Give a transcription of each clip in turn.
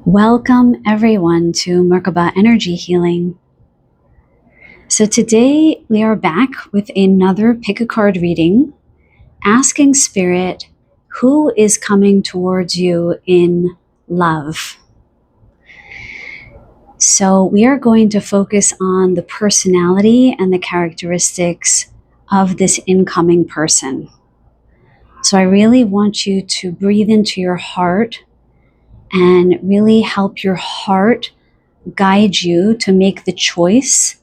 Welcome everyone to Merkaba Energy Healing. So today we are back with another pick a card reading, asking Spirit, who is coming towards you in love? So we are going to focus on the personality and the characteristics of this incoming person. So I really want you to breathe into your heart and really help your heart guide you to make the choice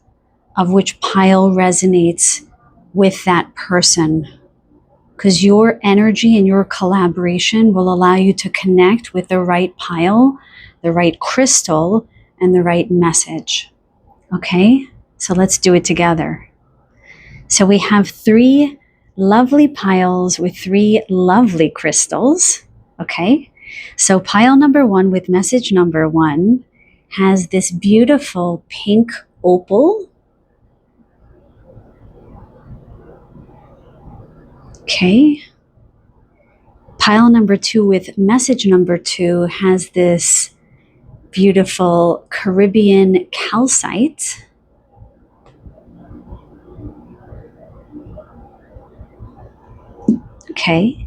of which pile resonates with that person. Because your energy and your collaboration will allow you to connect with the right pile, the right crystal, and the right message. Okay? So let's do it together. So we have 3 lovely piles with 3 lovely crystals. Okay? So pile number 1 with message number 1 has this beautiful pink opal. Okay. Pile number 2 with message number 2 has this beautiful Caribbean calcite. Okay.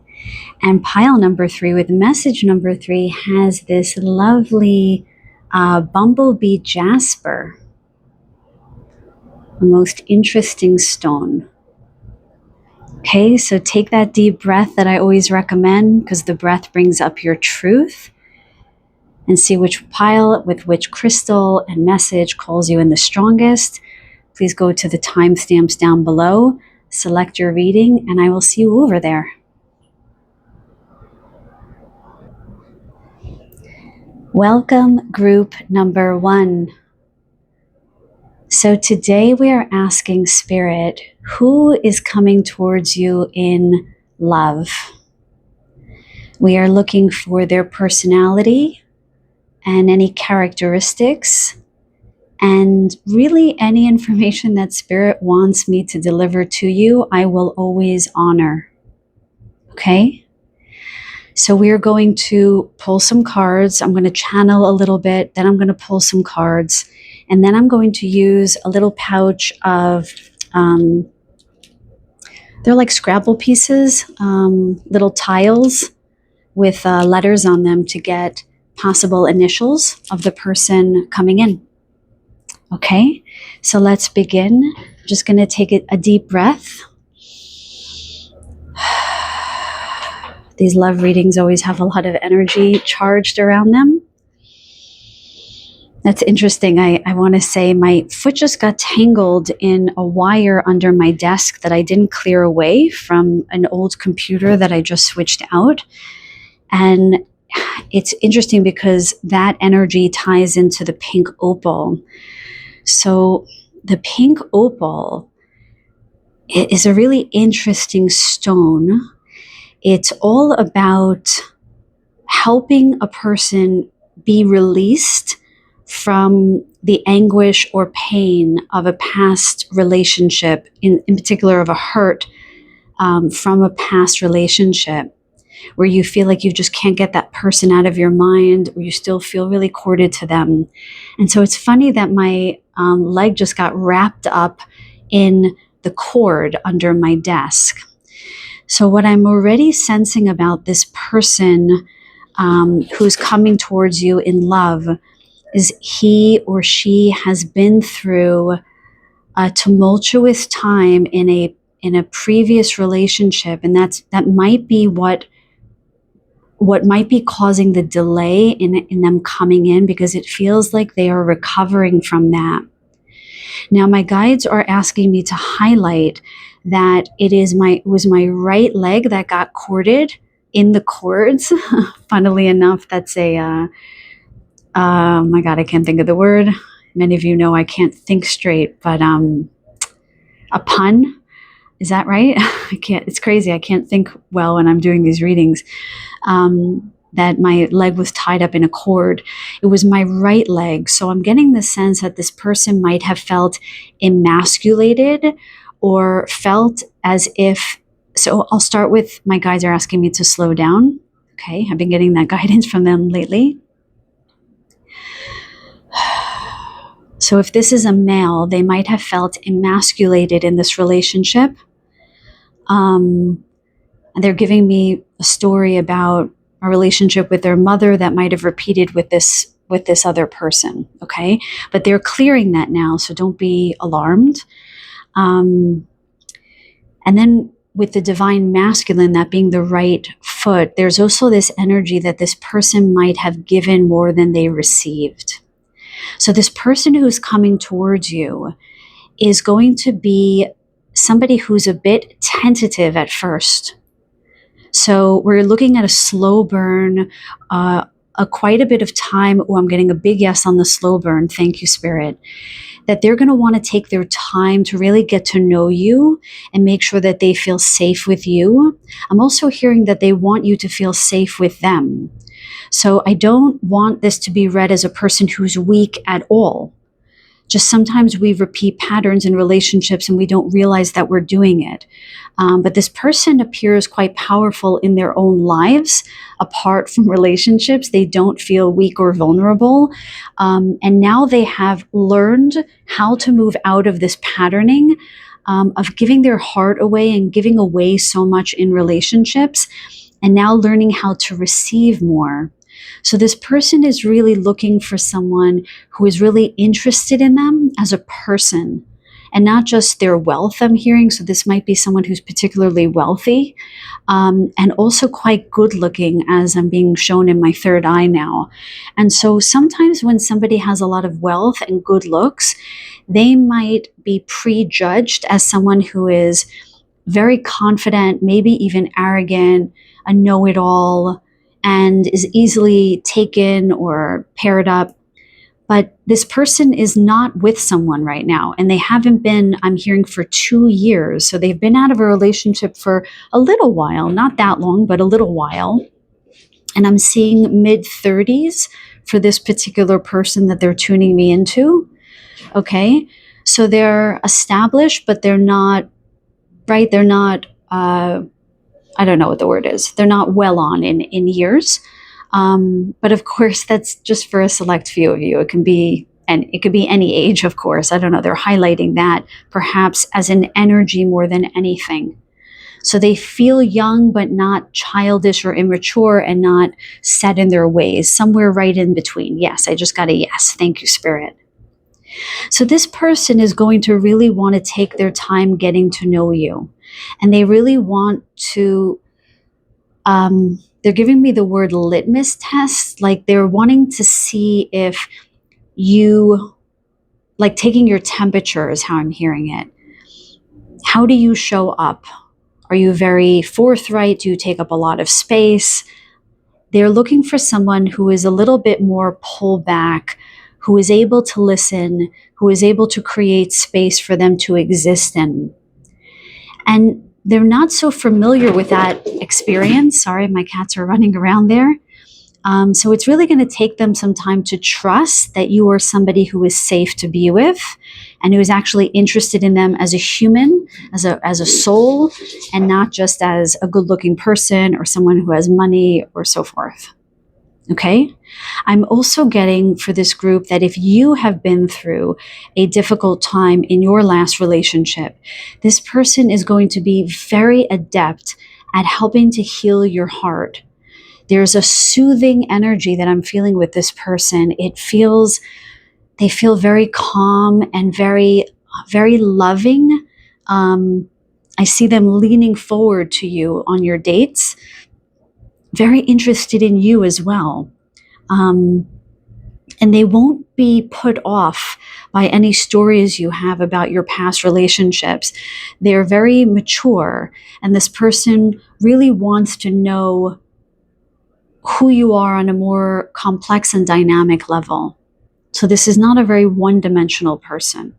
And pile number 3 with message number 3 has this lovely bumblebee jasper, the most interesting stone. Okay, so take that deep breath that I always recommend, because the breath brings up your truth, and see which pile with which crystal and message calls you in the strongest. Please go to the timestamps down below, select your reading, and I will see you over there. Welcome, group number 1. So today we are asking Spirit, who is coming towards you in love? We are looking for their personality and any characteristics, and really any information that Spirit wants me to deliver to you, I will always honor. Okay? So we're going to pull some cards. I'm going to channel a little bit, then I'm going to pull some cards, and then I'm going to use a little pouch of, they're like Scrabble pieces, little tiles with letters on them to get possible initials of the person coming in. Okay, so let's begin. I'm just going to take a deep breath. These love readings always have a lot of energy charged around them. That's interesting. I want to say my foot just got tangled in a wire under my desk that I didn't clear away from an old computer that I just switched out. And it's interesting because that energy ties into the pink opal. So the pink opal is a really interesting stone. It's all about helping a person be released from the anguish or pain of a past relationship, in particular of a hurt from a past relationship, where you feel like you just can't get that person out of your mind, or you still feel really corded to them. And so it's funny that my leg just got wrapped up in the cord under my desk. So what I'm already sensing about this person who's coming towards you in love is he or she has been through a tumultuous time in a previous relationship, and that might be what might be causing the delay in them coming in, because it feels like they are recovering from that. Now, my guides are asking me to highlight that it was my right leg that got corded in the cords. Funnily enough, that's oh my God, I can't think of the word. Many of you know I can't think straight, but a pun. Is that right? It's crazy. I can't think well when I'm doing these readings. That my leg was tied up in a cord. It was my right leg. So I'm getting the sense that this person might have felt emasculated, or felt as if, so I'll start with, my guides are asking me to slow down. Okay, I've been getting that guidance from them lately. So if this is a male, they might have felt emasculated in this relationship. And they're giving me a story about a relationship with their mother that might have repeated with this other person. Okay. But they're clearing that now. So don't be alarmed. And then with the divine masculine, that being the right foot, there's also this energy that this person might have given more than they received. So this person who's coming towards you is going to be somebody who's a bit tentative at first. So we're looking at a slow burn, quite a bit of time. Oh, I'm getting a big yes on the slow burn. Thank you, Spirit. That they're going to want to take their time to really get to know you and make sure that they feel safe with you. I'm also hearing that they want you to feel safe with them. So I don't want this to be read as a person who's weak at all. Just sometimes we repeat patterns in relationships and we don't realize that we're doing it. But this person appears quite powerful in their own lives. Apart from relationships, they don't feel weak or vulnerable. And now they have learned how to move out of this patterning of giving their heart away and giving away so much in relationships, and now learning how to receive more. So this person is really looking for someone who is really interested in them as a person and not just their wealth, I'm hearing. So this might be someone who's particularly wealthy and also quite good looking, as I'm being shown in my third eye now. And so sometimes when somebody has a lot of wealth and good looks, they might be prejudged as someone who is very confident, maybe even arrogant, a know-it-all, and is easily taken or paired up. But this person is not with someone right now, and they haven't been, I'm hearing, for 2 years. So they've been out of a relationship for a little while, not that long, but a little while. And I'm seeing mid-30s for this particular person that they're tuning me into. Okay. So they're established, but they're not, right? They're not, I don't know what the word is. They're not well on in years. But of course, that's just for a select few of you. It could be any age, of course. I don't know. They're highlighting that perhaps as an energy more than anything. So they feel young, but not childish or immature and not set in their ways, somewhere right in between. Yes, I just got a yes. Thank you, Spirit. So this person is going to really want to take their time getting to know you. And they really want to, they're giving me the word litmus test. Like they're wanting to see if you, like taking your temperature is how I'm hearing it. How do you show up? Are you very forthright? Do you take up a lot of space? They're looking for someone who is a little bit more pull back, who is able to listen, who is able to create space for them to exist in. And they're not so familiar with that experience. Sorry, my cats are running around there. So it's really going to take them some time to trust that you are somebody who is safe to be with and who is actually interested in them as a human, as a soul, and not just as a good-looking person or someone who has money or so forth. Okay? I'm also getting for this group that if you have been through a difficult time in your last relationship, this person is going to be very adept at helping to heal your heart. There's a soothing energy that I'm feeling with this person. They feel very calm and very, very loving. I see them leaning forward to you on your dates, very interested in you as well. And they won't be put off by any stories you have about your past relationships. They're very mature, and this person really wants to know who you are on a more complex and dynamic level. So this is not a very one-dimensional person.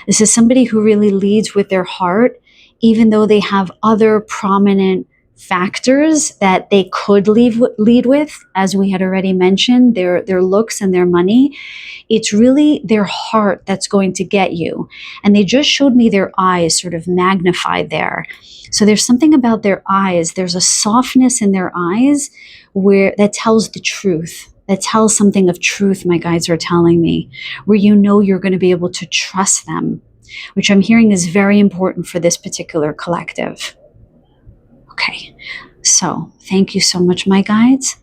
This is somebody who really leads with their heart, even though they have other prominent factors that they could lead with, as we had already mentioned, their looks and their money. It's really their heart that's going to get you. And they just showed me their eyes sort of magnified there. So there's something about their eyes. There's a softness in their eyes that tells the truth. that tells something of truth, my guides are telling me, where you know you're going to be able to trust them, which I'm hearing is very important for this particular collective. Okay, so thank you so much, my guides.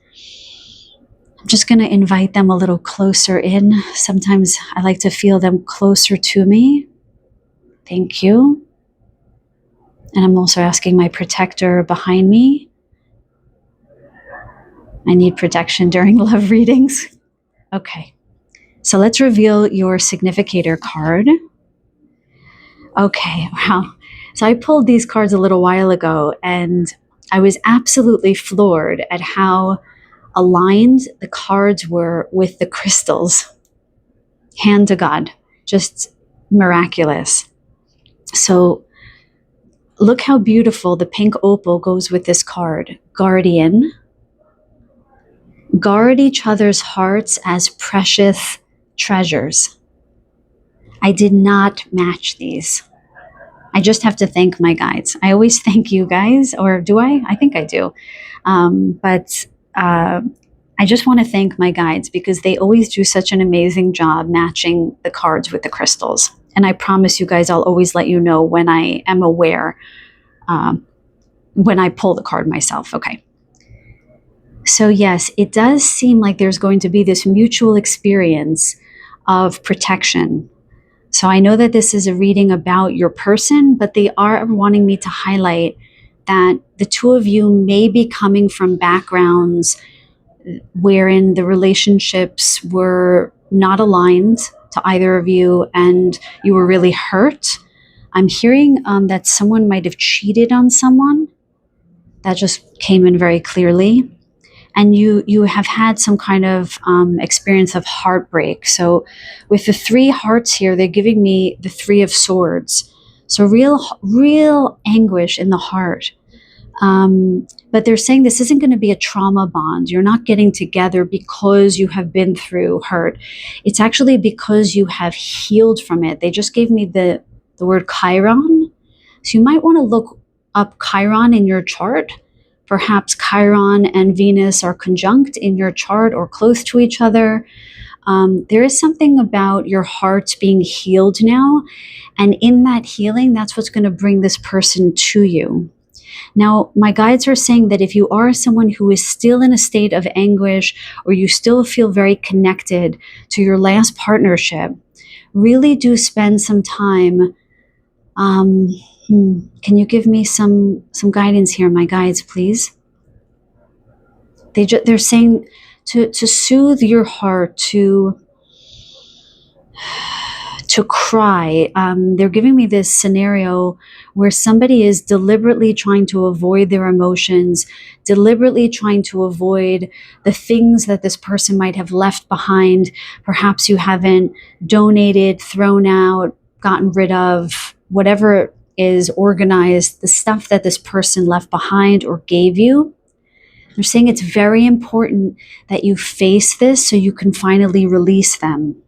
I'm just going to invite them a little closer in. Sometimes I like to feel them closer to me. Thank you. And I'm also asking my protector behind me. I need protection during love readings. Okay, so let's reveal your significator card. Okay, wow. So I pulled these cards a little while ago, and I was absolutely floored at how aligned the cards were with the crystals. Hand to God, just miraculous. So look how beautiful the pink opal goes with this card. Guardian. Guard each other's hearts as precious treasures. I did not match these. I just have to thank my guides. I always thank you guys, or do I? I think I do. But I just want to thank my guides because they always do such an amazing job matching the cards with the crystals. And I promise you guys, I'll always let you know when I am aware, when I pull the card myself. Okay. So yes, it does seem like there's going to be this mutual experience of protection. So I know that this is a reading about your person, but they are wanting me to highlight that the two of you may be coming from backgrounds wherein the relationships were not aligned to either of you and you were really hurt. I'm hearing that someone might have cheated on someone. That just came in very clearly. And you have had some kind of experience of heartbreak. So with the 3 hearts here, they're giving me the 3 of swords. So real anguish in the heart. But they're saying this isn't going to be a trauma bond. You're not getting together because you have been through hurt. It's actually because you have healed from it. They just gave me the word Chiron. So you might want to look up Chiron in your chart. Perhaps Chiron and Venus are conjunct in your chart or close to each other. There is something about your heart being healed now. And in that healing, that's what's going to bring this person to you. Now, my guides are saying that if you are someone who is still in a state of anguish or you still feel very connected to your last partnership, really do spend some time. Can you give me some guidance here, my guides, please? They're saying to soothe your heart, to cry. They're giving me this scenario where somebody is deliberately trying to avoid their emotions, deliberately trying to avoid the things that this person might have left behind. Perhaps you haven't donated, thrown out, gotten rid of, whatever is organized, the stuff that this person left behind or gave you. They're saying it's very important that you face this so you can finally release them.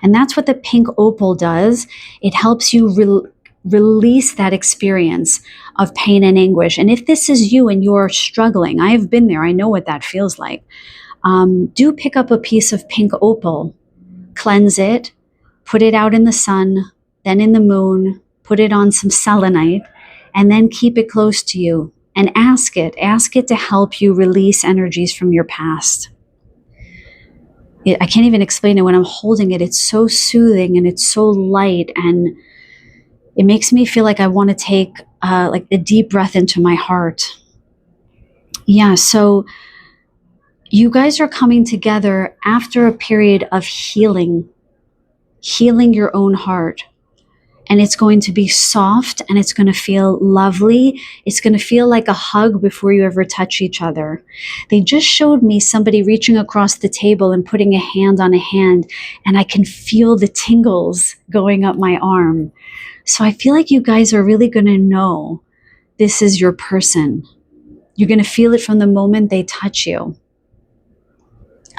And that's what the pink opal does. It helps you release that experience of pain and anguish. And if this is you and you're struggling, I have been there, I know what that feels like. Do pick up a piece of pink opal, cleanse it, put it out in the sun, then in the moon, put it on some selenite, and then keep it close to you and ask it to help you release energies from your past. I can't even explain it when I'm holding it. It's so soothing and it's so light, and it makes me feel like I want to take like a deep breath into my heart. Yeah, so you guys are coming together after a period of healing your own heart. And it's going to be soft and it's going to feel lovely. It's going to feel like a hug before you ever touch each other. They just showed me somebody reaching across the table and putting a hand on a hand, and I can feel the tingles going up my arm. So I feel like you guys are really going to know this is your person. You're going to feel it from the moment they touch you.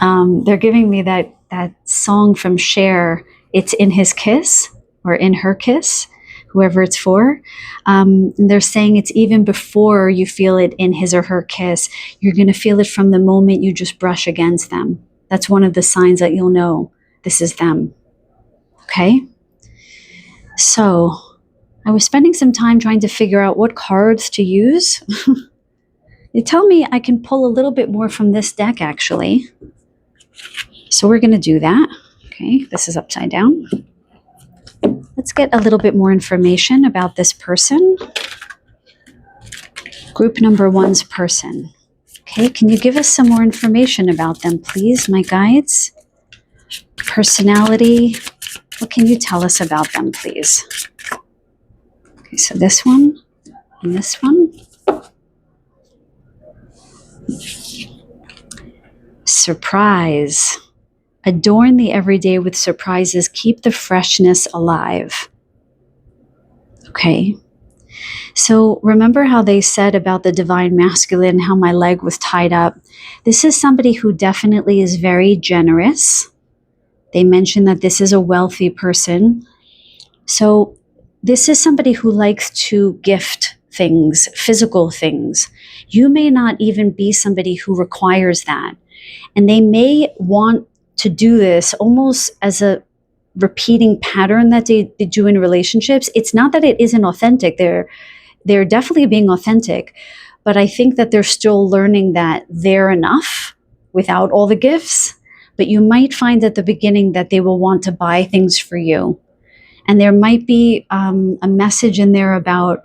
They're giving me that song from Cher, It's in His Kiss, or in her kiss, whoever it's for. They're saying it's even before you feel it in his or her kiss. You're going to feel it from the moment you just brush against them. That's one of the signs that you'll know this is them. Okay? So I was spending some time trying to figure out what cards to use. They tell me I can pull a little bit more from this deck, actually. So we're going to do that. Okay, this is upside down. Let's get a little bit more information about this person. Group number one's person. Okay, can you give us some more information about them, please, my guides? Personality. What can you tell us about them, please? Okay, so this one and this one. Surprise. Adorn the everyday with surprises. Keep the freshness alive. Okay. So remember how they said about the divine masculine, how my leg was tied up? This is somebody who definitely is very generous. They mentioned that this is a wealthy person. So this is somebody who likes to gift things, physical things. You may not even be somebody who requires that. And they may want to do this almost as a repeating pattern that they do in relationships. It's not that it isn't authentic. They're definitely being authentic, but I think that they're still learning that they're enough without all the gifts. But you might find at the beginning that they will want to buy things for you. And there might be a message in there about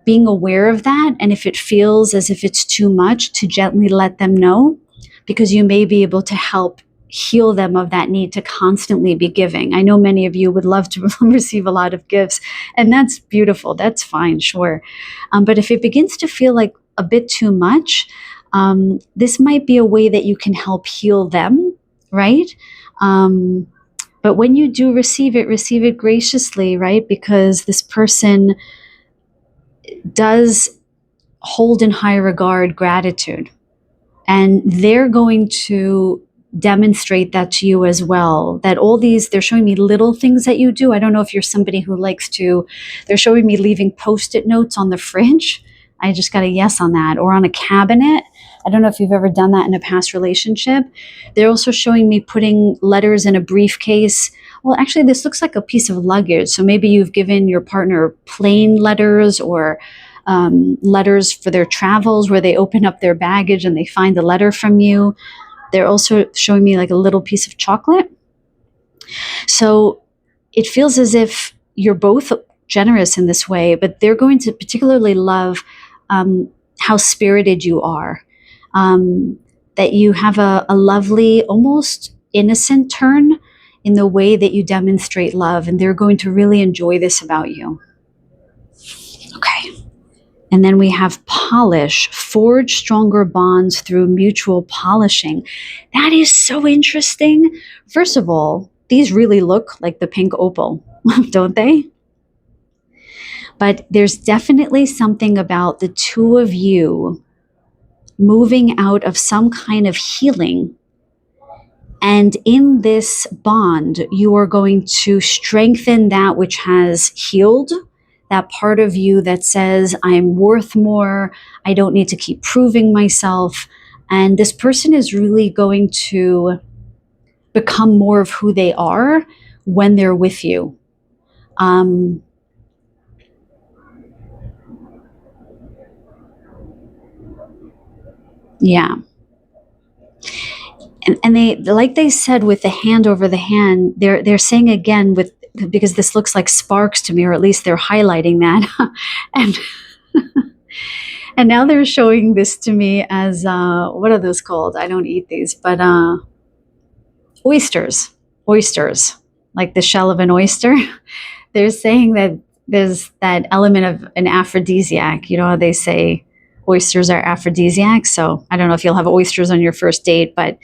being aware of that. And if it feels as if it's too much, to gently let them know, because you may be able to help heal them of that need to constantly be giving. I know many of you would love to receive a lot of gifts, and that's beautiful. That's fine, sure. But if it begins to feel like a bit too much, this might be a way that you can help heal them, right? But when you do receive it graciously, right? Because this person does hold in high regard gratitude. And they're going to demonstrate that to you as well. That all these, they're showing me little things that you do. I don't know if you're somebody who likes to, they're showing me leaving Post-it notes on the fridge. I just got a yes on that. Or on a cabinet. I don't know if you've ever done that in a past relationship. They're also showing me putting letters in a briefcase. Well, actually, this looks like a piece of luggage. So maybe you've given your partner plain letters or letters for their travels where they open up their baggage and they find a letter from you. They're also showing me like a little piece of chocolate. So it feels as if you're both generous in this way, but they're going to particularly love how spirited you are, that you have a lovely, almost innocent turn in the way that you demonstrate love, and they're going to really enjoy this about you. Okay. And then we have polish, forge stronger bonds through mutual polishing. That is so interesting. First of all, these really look like the pink opal, don't they? But there's definitely something about the two of you moving out of some kind of healing. And in this bond, you are going to strengthen that which has healed, that part of you that says, I'm worth more, I don't need to keep proving myself. And this person is really going to become more of who they are when they're with you. Yeah. And they, like they said, with the hand over the hand, they're saying again, with, because this looks like sparks to me, or at least they're highlighting that. and and now they're showing this to me as what are those called? I don't eat these, but oysters, like the shell of an oyster. They're saying that there's that element of an aphrodisiac. You know how they say oysters are aphrodisiacs. So I don't know if you'll have oysters on your first date, but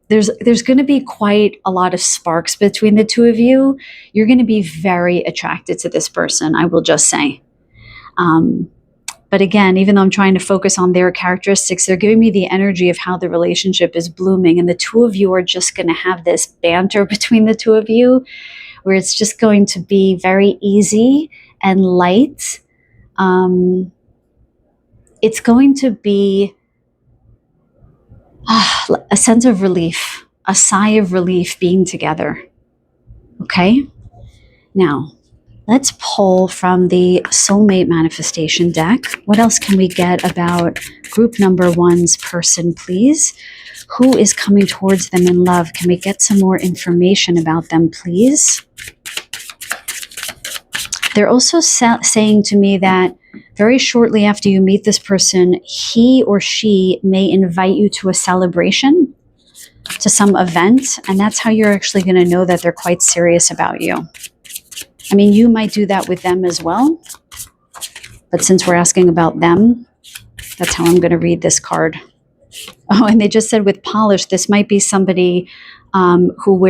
there's going to be quite a lot of sparks between the two of you. You're going to be very attracted to this person, I will just say. But again, even though I'm trying to focus on their characteristics, they're giving me the energy of how the relationship is blooming. And the two of you are just going to have this banter between the two of you where it's just going to be very easy and light. It's going to be A sense of relief, a sigh of relief being together. Okay? Now, let's pull from the soulmate manifestation deck. What else can we get about group number one's person, please? Who is coming towards them in love? Can we get some more information about them, please? They're also saying to me that very shortly after you meet this person, he or she may invite you to a celebration, to some event, and that's how you're actually going to know that they're quite serious about you. I mean, you might do that with them as well, but since we're asking about them, that's how I'm going to read this card. Oh, and they just said with polish, this might be somebody who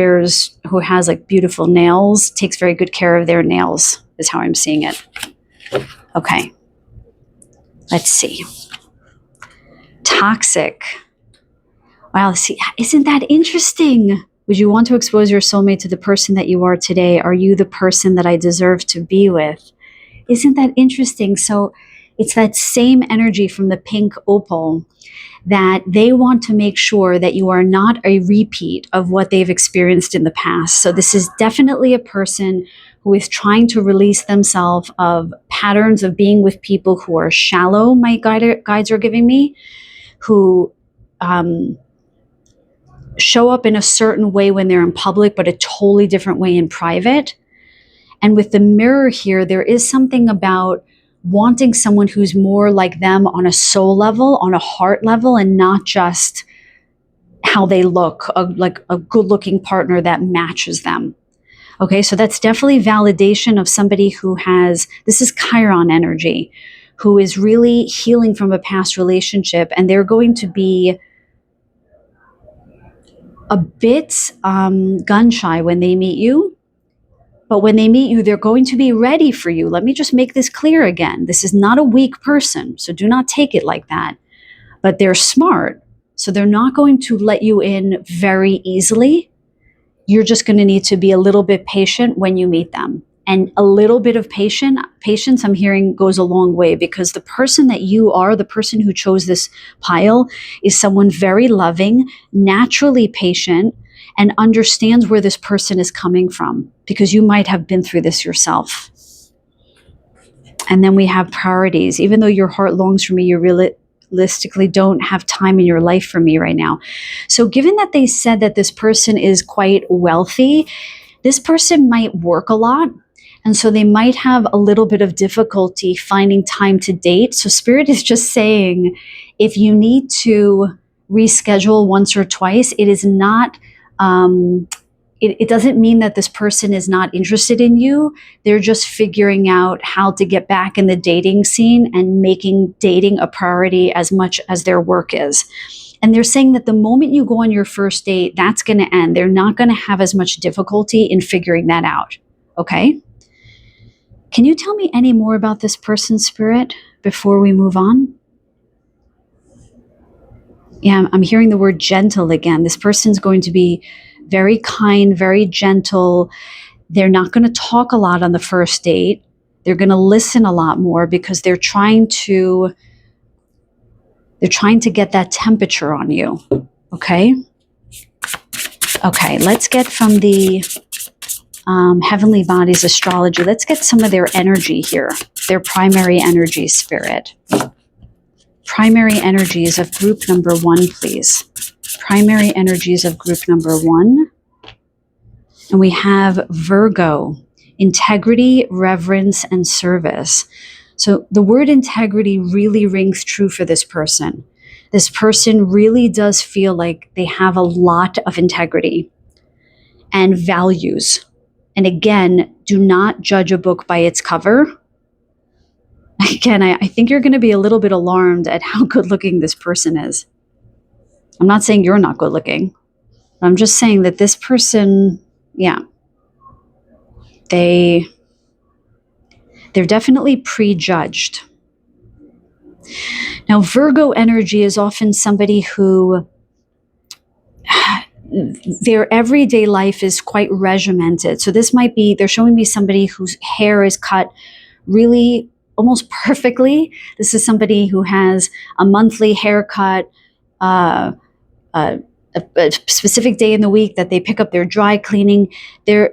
has like beautiful nails, takes very good care of their nails, is how I'm seeing it. Okay. Let's see. Toxic. Wow, see, isn't that interesting? Would you want to expose your soulmate to the person that you are today? Are you the person that I deserve to be with? Isn't that interesting? So it's that same energy from the pink opal that they want to make sure that you are not a repeat of what they've experienced in the past. So this is definitely a person who is trying to release themselves of patterns of being with people who are shallow, my guides are giving me, who show up in a certain way when they're in public, but a totally different way in private. And with the mirror here, there is something about wanting someone who's more like them on a soul level, on a heart level, and not just how they look, like a good-looking partner that matches them. Okay, so that's definitely validation of somebody who has, this is Chiron energy, who is really healing from a past relationship, and they're going to be a bit gun shy when they meet you. But when they meet you, they're going to be ready for you. Let me just make this clear again. This is not a weak person, so do not take it like that. But they're smart, so they're not going to let you in very easily. You're just going to need to be a little bit patient when you meet them. And a little bit of patience, I'm hearing, goes a long way, because the person that you are, the person who chose this pile, is someone very loving, naturally patient, and understands where this person is coming from, because you might have been through this yourself. And then we have priorities. Even though your heart longs for me, you realistically don't have time in your life for me right now. So given that they said that this person is quite wealthy, this person might work a lot. And so they might have a little bit of difficulty finding time to date. So Spirit is just saying, if you need to reschedule once or twice, it is not, it doesn't mean that this person is not interested in you. They're just figuring out how to get back in the dating scene and making dating a priority as much as their work is. And they're saying that the moment you go on your first date, that's going to end. They're not going to have as much difficulty in figuring that out. Okay? Can you tell me any more about this person, Spirit, before we move on? Yeah, I'm hearing the word gentle again. This person's going to be very kind, very gentle. They're not going to talk a lot on the first date. They're going to listen a lot more, because they're trying to get that temperature on you. Okay? Okay, let's get from the Heavenly Bodies Astrology. Let's get some of their energy here, their primary energy, Spirit. Primary energies of group number one, please. Primary energies of group number one. And we have Virgo, integrity, reverence, and service. So the word integrity really rings true for this person. This person really does feel like they have a lot of integrity and values. And again, do not judge a book by its cover. Again, I think you're going to be a little bit alarmed at how good looking this person is. I'm not saying you're not good looking. I'm just saying that this person, yeah, they're definitely prejudged. Now, Virgo energy is often somebody who their everyday life is quite regimented. So this might be, they're showing me somebody whose hair is cut really almost perfectly. This is somebody who has a monthly haircut, a specific day in the week that they pick up their dry cleaning. They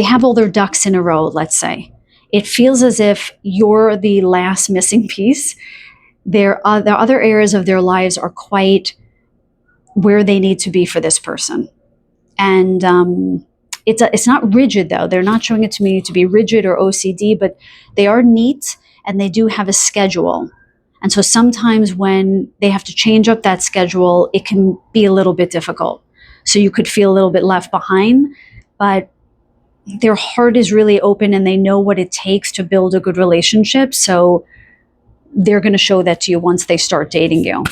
have all their ducks in a row, let's say. It feels as if you're the last missing piece. The other areas of their lives are quite where they need to be for this person. And it's not rigid, though. They're not showing it to me to be rigid or OCD, but they are neat and they do have a schedule. And so sometimes when they have to change up that schedule, it can be a little bit difficult. So you could feel a little bit left behind, but their heart is really open and they know what it takes to build a good relationship. So they're going to show that to you once they start dating you.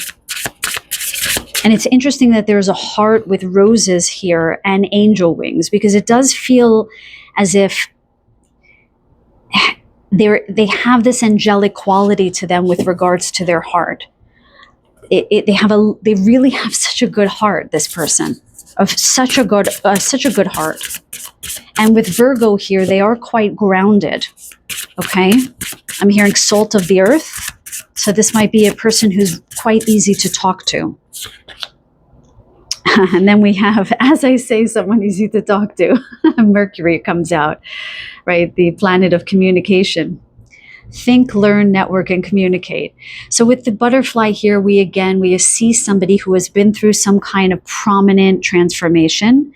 And it's interesting that there's a heart with roses here and angel wings, because it does feel as if they have this angelic quality to them with regards to their heart. They really have such a good heart, this person, of such a good heart. And with Virgo here, they are quite grounded. Okay, I'm hearing salt of the earth, so this might be a person who's quite easy to talk to. And then we have, as I say, someone easy to talk to. Mercury comes out, right? The planet of communication. Think, learn, network, and communicate. So with the butterfly here, we see somebody who has been through some kind of prominent transformation.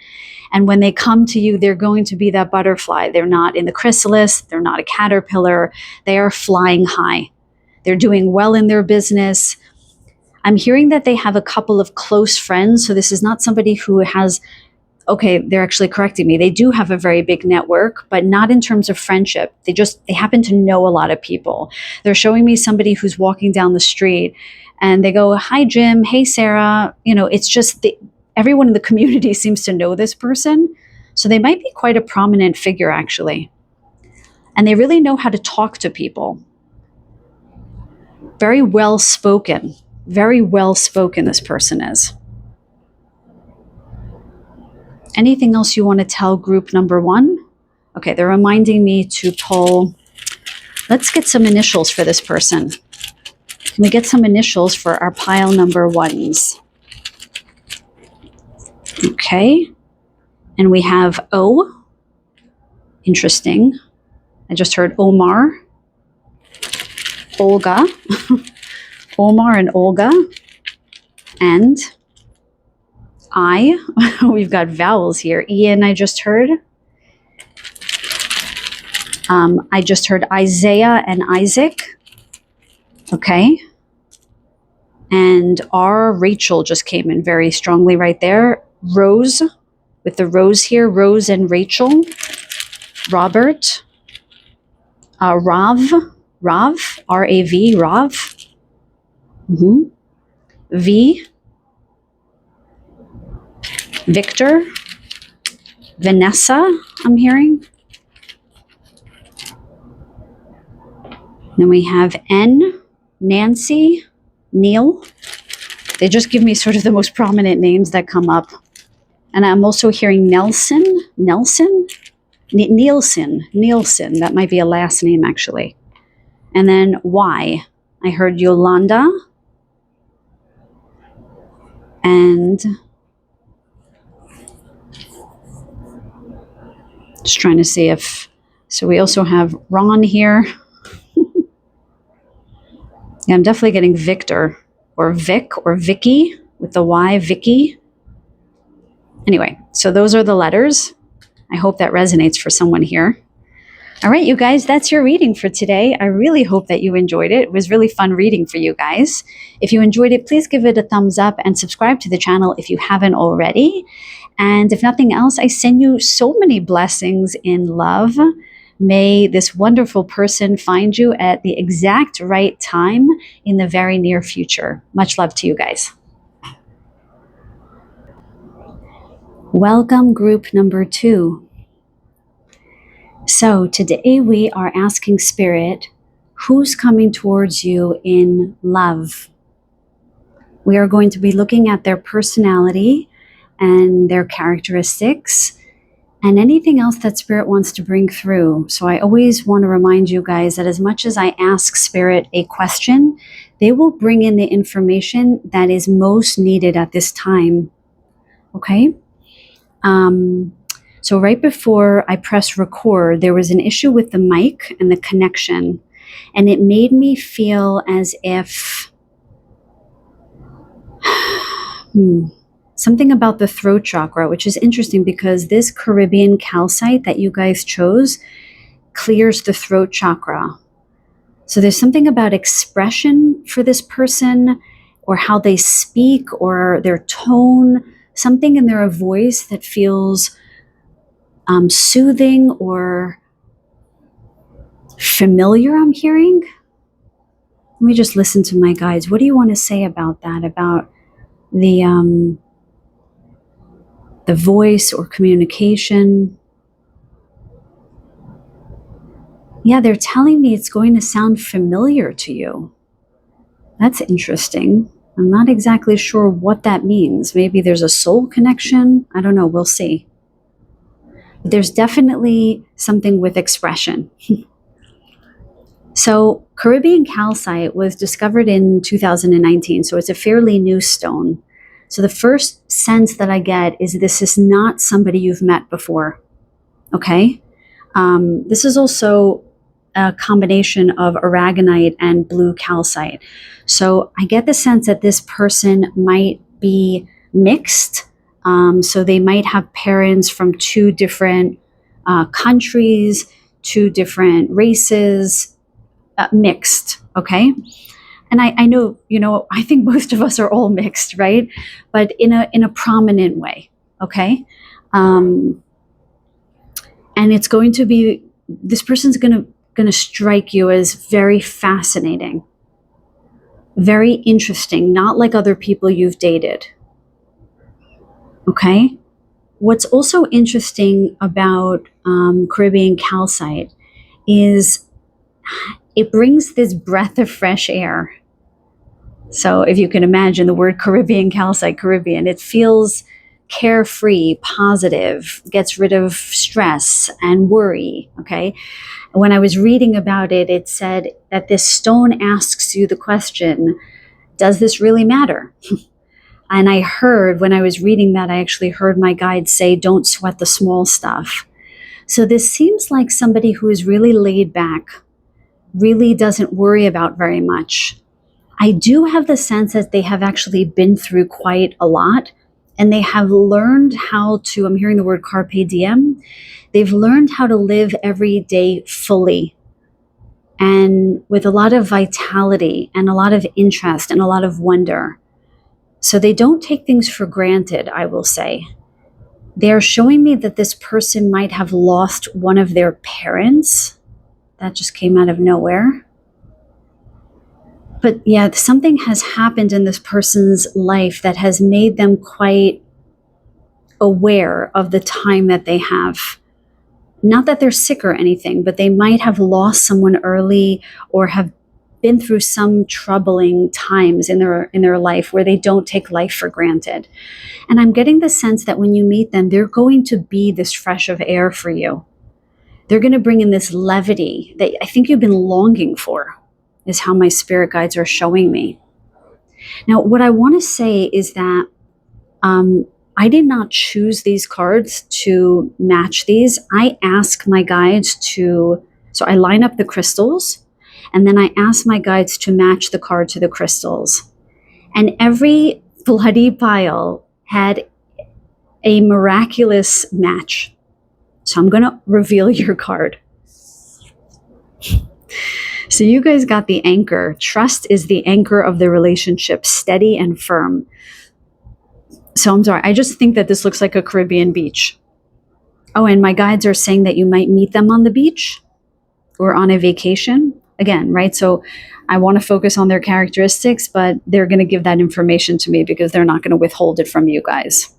And when they come to you, they're going to be that butterfly. They're not in the chrysalis. They're not a caterpillar. They are flying high. They're doing well in their business. I'm hearing that they have a couple of close friends. So this is not somebody who has, okay, they're actually correcting me. They do have a very big network, but not in terms of friendship. They happen to know a lot of people. They're showing me somebody who's walking down the street and they go, hi, Jim. Hey, Sarah. It's just everyone in the community seems to know this person. So they might be quite a prominent figure, actually. And they really know how to talk to people. Very well spoken. Very well spoken, this person is. Anything else you want to tell group number 1? Okay, they're reminding me to pull. Let's get some initials for this person. Can we get some initials for our pile number 1s? Okay. And we have O. Interesting. I just heard Omar. Olga. Omar and Olga. And I. We've got vowels here. Ian, I just heard. I just heard Isaiah and Isaac. Okay. And R, Rachel just came in very strongly right there. Rose, with the rose here. Rose and Rachel. Robert. Rav, R-A-V, Rav. V. Victor. Vanessa, I'm hearing. Then we have N. Nancy. Neil. They just give me sort of the most prominent names that come up. And I'm also hearing Nielsen. That might be a last name, actually. And then Y. I heard Yolanda. And just trying to see if, so we also have Ron here. Yeah, I'm definitely getting Victor or Vic or Vicky with the Y, Vicky. Anyway, so those are the letters. I hope that resonates for someone here. All right, you guys, that's your reading for today. I really hope that you enjoyed it. It was really fun reading for you guys. If you enjoyed it, please give it a thumbs up and subscribe to the channel if you haven't already. And if nothing else, I send you so many blessings in love. May this wonderful person find you at the exact right time in the very near future. Much love to you guys. Welcome, group number 2. So today we are asking Spirit, who's coming towards you in love? We are going to be looking at their personality and their characteristics and anything else that Spirit wants to bring through. So I always want to remind you guys that as much as I ask Spirit a question, they will bring in the information that is most needed at this time. Okay? So right before I press record, there was an issue with the mic and the connection, and it made me feel as if something about the throat chakra, which is interesting because this Caribbean calcite that you guys chose clears the throat chakra. So there's something about expression for this person, or how they speak, or their tone, something in their voice that feels soothing or familiar, I'm hearing. Let me just listen to my guides. What do you want to say about that? About the voice or communication? Yeah, they're telling me it's going to sound familiar to you. That's interesting. I'm not exactly sure what that means. Maybe there's a soul connection. I don't know. We'll see. But there's definitely something with expression. So Caribbean calcite was discovered in 2019, so it's a fairly new stone. So the first sense that I get is this is not somebody you've met before, okay? This is also a combination of aragonite and blue calcite. So I get the sense that this person might be mixed. So they might have parents from two different countries, two different races, mixed, okay? And I know, I think most of us are all mixed, right? But in a prominent way, okay? And it's going to be, this person's going to strike you as very fascinating, very interesting, not like other people you've dated, okay? What's also interesting about Caribbean calcite is it brings this breath of fresh air. So if you can imagine the word Caribbean calcite, Caribbean, it feels carefree, positive, gets rid of stress and worry, okay? When I was reading about it, it said that this stone asks you the question, does this really matter? And I heard, when I was reading that, I actually heard my guide say, don't sweat the small stuff. So this seems like somebody who is really laid back, really doesn't worry about very much. I do have the sense that they have actually been through quite a lot, and they have learned how to, I'm hearing the word carpe diem, they've learned how to live every day fully and with a lot of vitality and a lot of interest and a lot of wonder. So they don't take things for granted, I will say. They're showing me that this person might have lost one of their parents. That just came out of nowhere. But yeah, something has happened in this person's life that has made them quite aware of the time that they have. Not that they're sick or anything, but they might have lost someone early or have been through some troubling times in their life where they don't take life for granted. And I'm getting the sense that when you meet them, they're going to be this fresh of air for you. They're going to bring in this levity that I think you've been longing for, is how my spirit guides are showing me. Now, what I want to say is that I did not choose these cards to match these. I ask my guides so I line up the crystals, and then I ask my guides to match the card to the crystals. And every bloody pile had a miraculous match. So I'm going to reveal your card. So you guys got the anchor. Trust is the anchor of the relationship, steady and firm. So I'm sorry, I just think that this looks like a Caribbean beach. Oh, and my guides are saying that you might meet them on the beach or on a vacation. Again, right? So I want to focus on their characteristics, but they're going to give that information to me because they're not going to withhold it from you guys.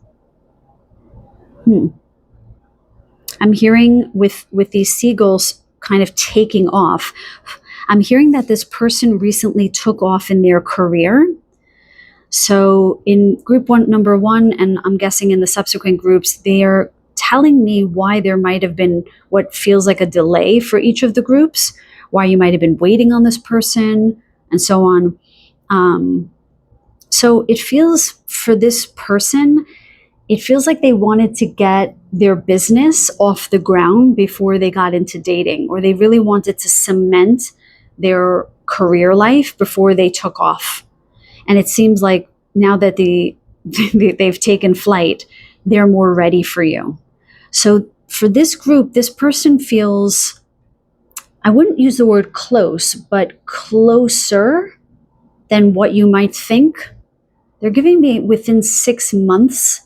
I'm hearing with these seagulls kind of taking off, I'm hearing that this person recently took off in their career. So in group number one, and I'm guessing in the subsequent groups, they are telling me why there might have been what feels like a delay for each of the groups, why you might have been waiting on this person, and so on. So it feels for this person, it feels like they wanted to get their business off the ground before they got into dating, or they really wanted to cement their career life before they took off. And it seems like now that they've taken flight, they're more ready for you. So for this group, this person feels, I wouldn't use the word close, but closer than what you might think. They're giving me within 6 months.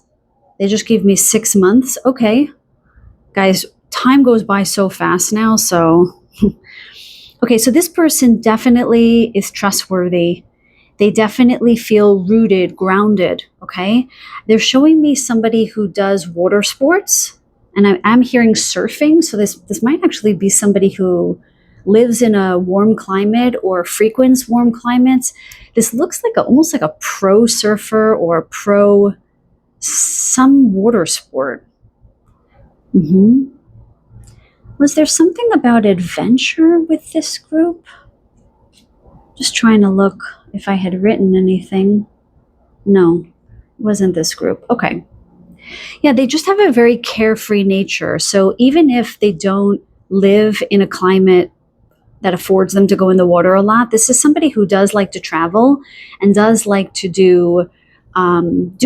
They just gave me 6 months. Okay. Guys, time goes by so fast now. So, okay, so this person definitely is trustworthy. They definitely feel rooted, grounded. Okay. They're showing me somebody who does water sports, and I'm hearing surfing. So this might actually be somebody who lives in a warm climate or frequents warm climates. This looks like almost like a pro surfer or a pro some water sport. Was there something about adventure with this group? Just trying to look if I had written anything. No, it wasn't this group. Okay. Yeah, they just have a very carefree nature. So even if they don't live in a climate that affords them to go in the water a lot, this is somebody who does like to travel and does like to do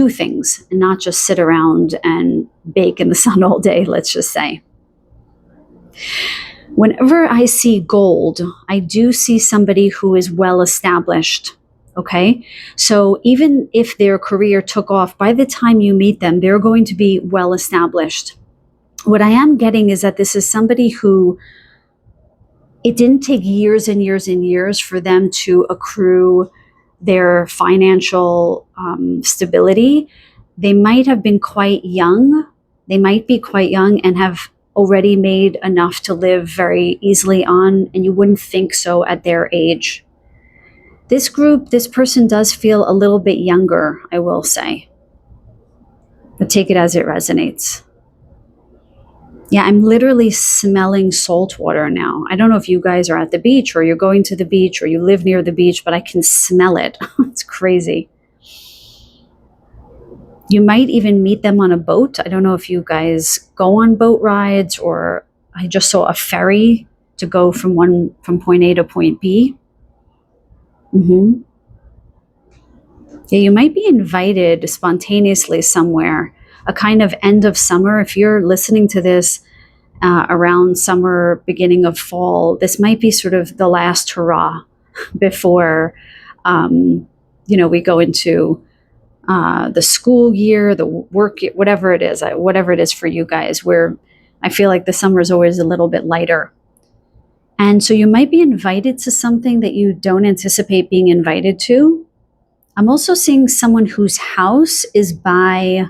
things and not just sit around and bake in the sun all day, let's just say. Whenever I see gold, I do see somebody who is well established. Okay. So even if their career took off, by the time you meet them, they're going to be well established. What I am getting is that this is somebody who, it didn't take years and years and years for them to accrue their financial stability. They might have been quite young. They might be quite young and have already made enough to live very easily on, and you wouldn't think so at their age. This group, this person does feel a little bit younger, I will say. But take it as it resonates. Yeah, I'm literally smelling salt water now. I don't know if you guys are at the beach or you're going to the beach or you live near the beach, but I can smell it. It's crazy. You might even meet them on a boat. I don't know if you guys go on boat rides, or I just saw a ferry to go from point A to point B. Yeah, you might be invited spontaneously somewhere, a kind of end of summer. If you're listening to this around summer, beginning of fall, this might be sort of the last hurrah before, we go into the school year, the work, whatever it is for you guys, where I feel like the summer is always a little bit lighter. And so you might be invited to something that you don't anticipate being invited to. I'm also seeing someone whose house is by,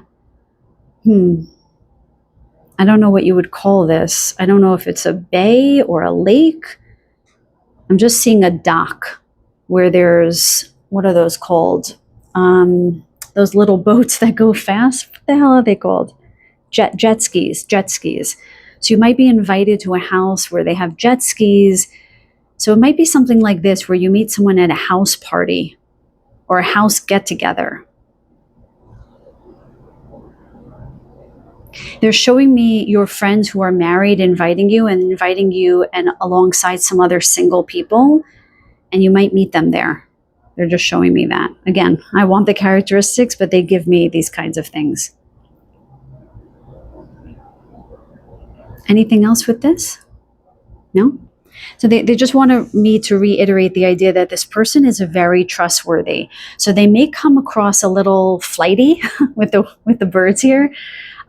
I don't know what you would call this. I don't know if it's a bay or a lake. I'm just seeing a dock where there's, what are those called? Those little boats that go fast. What the hell are they called? Jet skis. So you might be invited to a house where they have jet skis. So it might be something like this, where you meet someone at a house party or a house get-together. They're showing me your friends who are married inviting you and alongside some other single people, and you might meet them there. They're just showing me that. Again, I want the characteristics, but they give me these kinds of things. Anything else with this? No? So they just want me to reiterate the idea that this person is very trustworthy. So they may come across a little flighty with the birds here.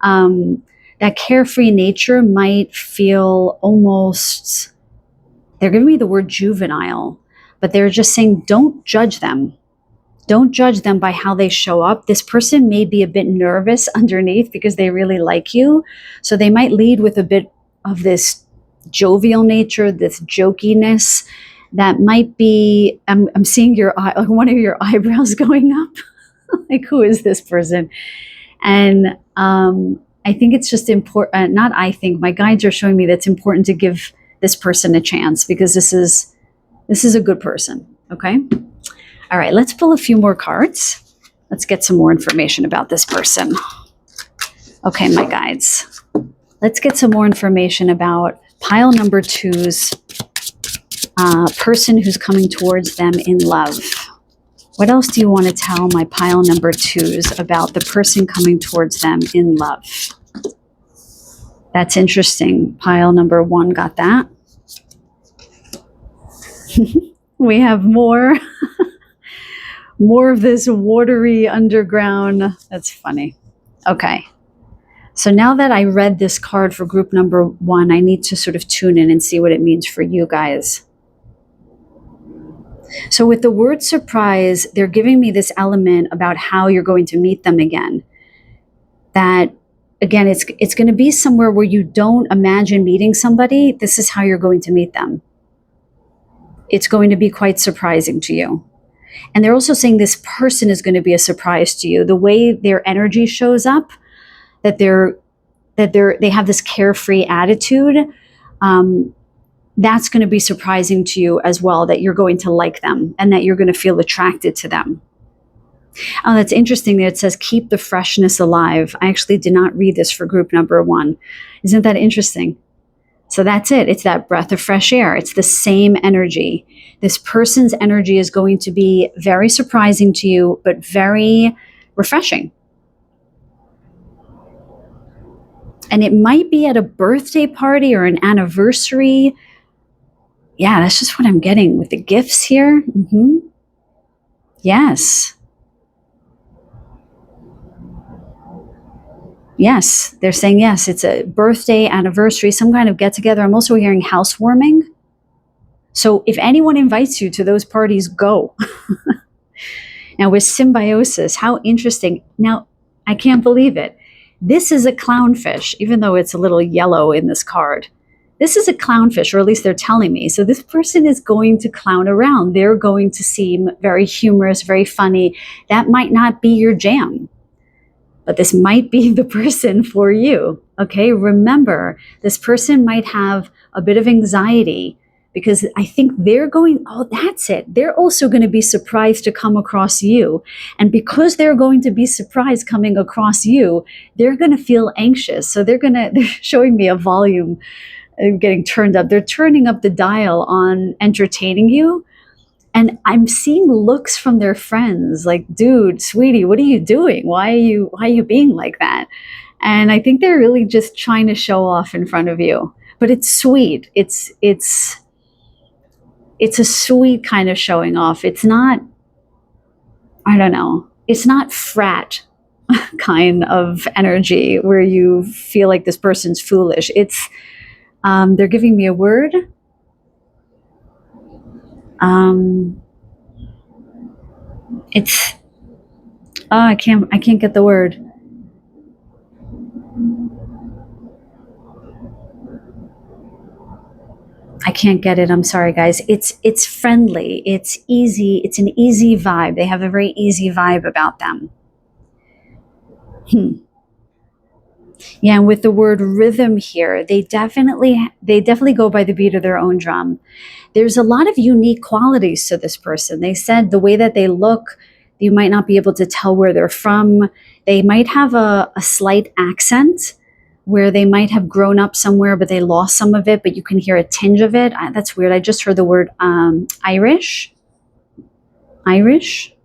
That carefree nature might feel almost, they're giving me the word juvenile, but they're just saying, don't judge them. Don't judge them by how they show up. This person may be a bit nervous underneath because they really like you. So they might lead with a bit of this jovial nature, this jokiness that might be, I'm seeing your eye, like one of your eyebrows going up. Like, who is this person? And I think it's just important, my guides are showing me that's important to give this person a chance, because this is a good person. Okay. All right, let's pull a few more cards. Let's get some more information about this person. Okay, my guides. Let's get some more information about pile number 2's person who's coming towards them in love. What else do you want to tell my pile number 2's about the person coming towards them in love? That's interesting. Pile number 1 got that. We have more of this watery underground. That's funny. Okay. So now that I read this card for group number 1, I need to sort of tune in and see what it means for you guys. So with the word surprise, they're giving me this element about how you're going to meet them again. That, again, it's going to be somewhere where you don't imagine meeting somebody. This is how you're going to meet them. It's going to be quite surprising to you. And they're also saying this person is going to be a surprise to you. The way their energy shows up, that they have this carefree attitude, that's going to be surprising to you as well, that you're going to like them and that you're going to feel attracted to them. Oh, that's interesting that it says keep the freshness alive. I actually did not read this for group number 1. Isn't that interesting? So that's it. It's that breath of fresh air. It's the same energy. This person's energy is going to be very surprising to you, but very refreshing. And it might be at a birthday party or an anniversary. Yeah, that's just what I'm getting with the gifts here. Yes. Yes, they're saying yes. It's a birthday, anniversary, some kind of get-together. I'm also hearing housewarming. So if anyone invites you to those parties, go. Now with symbiosis, how interesting. Now, I can't believe it. This is a clownfish, even though it's a little yellow in this card. This is a clownfish, or at least they're telling me. So this person is going to clown around. They're going to seem very humorous, very funny. That might not be your jam, but this might be the person for you. Okay, remember, this person might have a bit of anxiety because I think they're going, oh, that's it. They're also going to be surprised to come across you. And because they're going to be surprised coming across you, they're going to feel anxious. So they're showing me a volume getting turned up. They're turning up the dial on entertaining you. And I'm seeing looks from their friends like, dude, sweetie, what are you doing? Why are you being like that? And I think they're really just trying to show off in front of you. But it's sweet. It's a sweet kind of showing off. It's not, I don't know, it's not frat kind of energy where you feel like this person's foolish. It's, they're giving me a word. It's, I can't get the word. I can't get it. I'm sorry, guys. It's friendly. It's easy. It's an easy vibe. They have a very easy vibe about them. Yeah, and with the word rhythm here, they definitely go by the beat of their own drum. There's a lot of unique qualities to this person. They said the way that they look, you might not be able to tell where they're from. They might have a slight accent where they might have grown up somewhere, but they lost some of it, but you can hear a tinge of it. That's weird. I just heard the word Irish. Irish.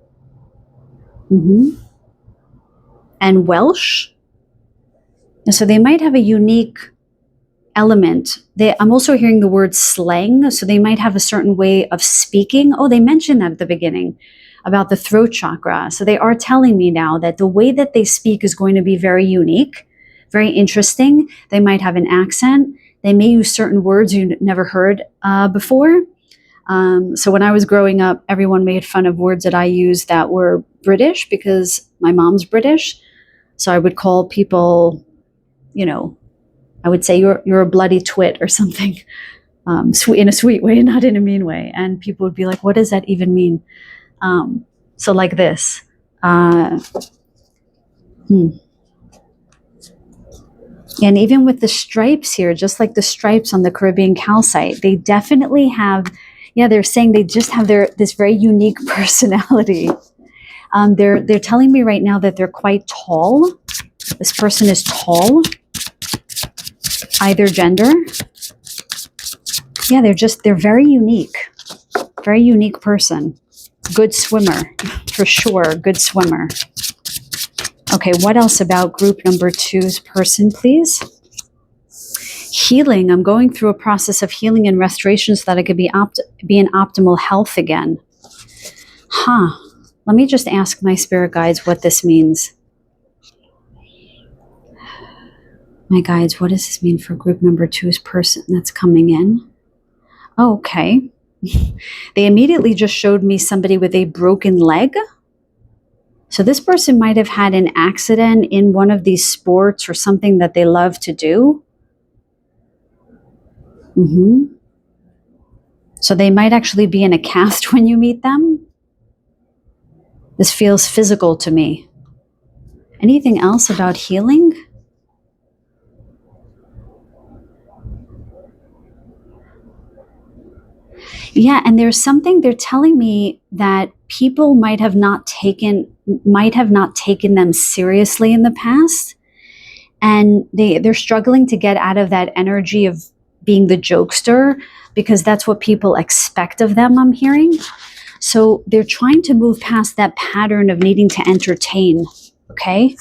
And Welsh. So they might have a unique element. I'm also hearing the word slang, so they might have a certain way of speaking. Oh, they mentioned that at the beginning about the throat chakra. So they are telling me now that the way that they speak is going to be very unique, very interesting. They might have an accent. They may use certain words you never heard before. So when I was growing up, everyone made fun of words that I used that were British because my mom's British. So I would call people, I would say you're a bloody twit or something, in a sweet way, not in a mean way. And people would be like, what does that even mean? So like this. And even with the stripes here, just like the stripes on the Caribbean calcite, they definitely have, Yeah, they're saying they just have this very unique personality. They're telling me right now that they're quite tall. This person is tall, either gender. Yeah, they're very unique. Very unique person. Good swimmer, for sure. Good swimmer. Okay, what else about group number 2's person, please? Healing. I'm going through a process of healing and restoration so that I could be in optimal health again. Let me just ask my spirit guides what this means. My guides, what does this mean for group number 2's person that's coming in? Oh, okay. They immediately just showed me somebody with a broken leg. So this person might have had an accident in one of these sports or something that they love to do. So they might actually be in a cast when you meet them. This feels physical to me. Anything else about healing? Yeah, and there's something they're telling me that people might have not taken them seriously in the past, and they're struggling to get out of that energy of being the jokester because that's what people expect of them, I'm hearing. So they're trying to move past that pattern of needing to entertain, okay?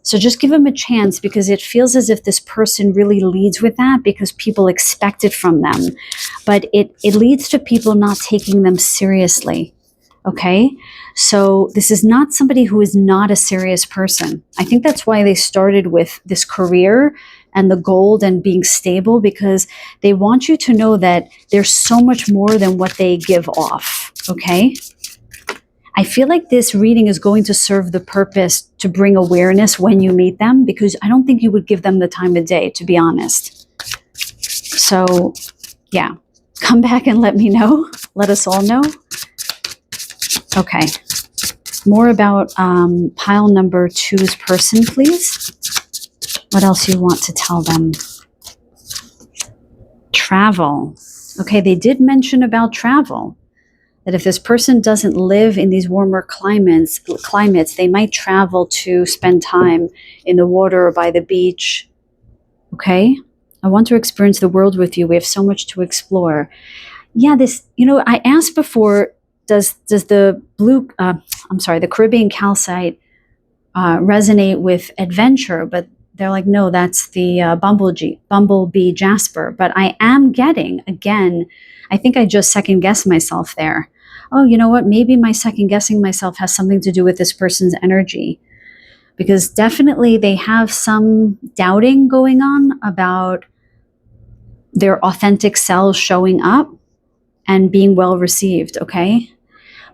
So just give them a chance because it feels as if this person really leads with that because people expect it from them. But it leads to people not taking them seriously, okay? So this is not somebody who is not a serious person. I think that's why they started with this career and the gold and being stable, because they want you to know that there's so much more than what they give off, okay? I feel like this reading is going to serve the purpose to bring awareness when you meet them, because I don't think you would give them the time of day, to be honest. So, yeah, come back and let me know. Let us all know. Okay. More about pile number 2's person, please. What else you want to tell them? Travel. Okay, they did mention about travel. That if this person doesn't live in these warmer climates, they might travel to spend time in the water or by the beach. Okay? I want to experience the world with you. We have so much to explore. Yeah, I asked before, does the the Caribbean calcite resonate with adventure? But they're like, no, that's the bumblebee jasper. But I am getting, again, I think I just second guessed myself there. Oh, you know what? Maybe my second guessing myself has something to do with this person's energy. Because definitely they have some doubting going on about their authentic selves showing up and being well received, okay?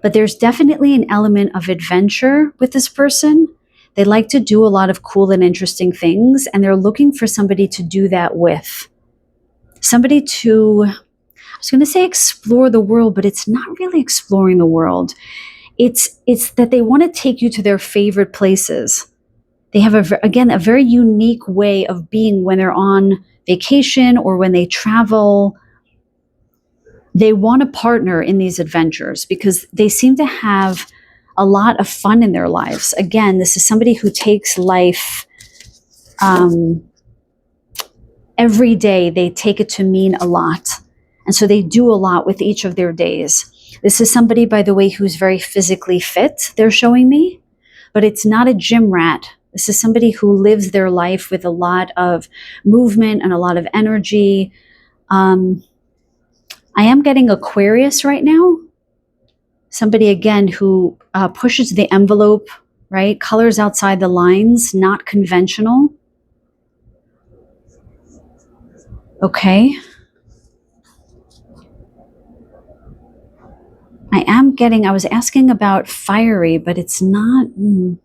But there's definitely an element of adventure with this person. They like to do a lot of cool and interesting things, and they're looking for somebody to do that with. Somebody to, I was going to say explore the world, but it's not really exploring the world. It's that they want to take you to their favorite places. They have, a very unique way of being when they're on vacation or when they travel. They want a partner in these adventures because they seem to have a lot of fun in their lives. Again, this is somebody who takes life every day. They take it to mean a lot. And so they do a lot with each of their days. This is somebody, by the way, who's very physically fit, they're showing me, but it's not a gym rat. This is somebody who lives their life with a lot of movement and a lot of energy. I am getting Aquarius right now. Somebody, again, who pushes the envelope, right? Colors outside the lines, not conventional. Okay. I was asking about fiery, but it's not,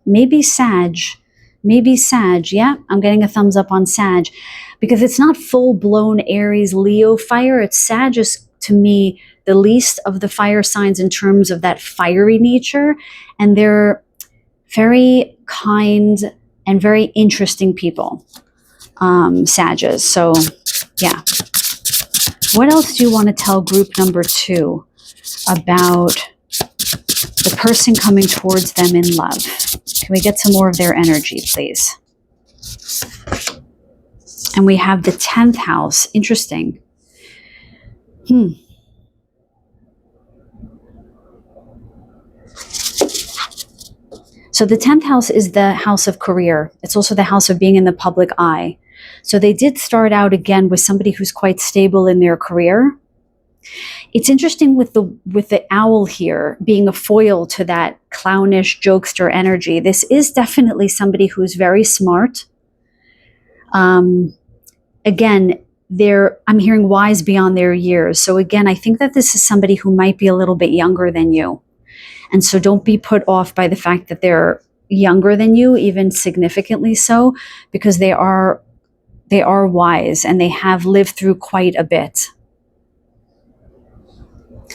maybe Sag. Maybe Sag. Yeah, I'm getting a thumbs up on Sag because it's not full-blown Aries Leo fire. It's Sag is, to me, the least of the fire signs in terms of that fiery nature. And they're very kind and very interesting people, Sages. So, yeah. What else do you want to tell group number 2 about the person coming towards them in love? Can we get some more of their energy, please? And we have the 10th house. Interesting. So the 10th house is the house of career. It's also the house of being in the public eye. So they did start out again with somebody who's quite stable in their career. It's interesting with the owl here being a foil to that clownish jokester energy. This is definitely somebody who's very smart. Again, I'm hearing wise beyond their years. So again, I think that this is somebody who might be a little bit younger than you. And so don't be put off by the fact that they're younger than you, even significantly so, because they are wise and they have lived through quite a bit.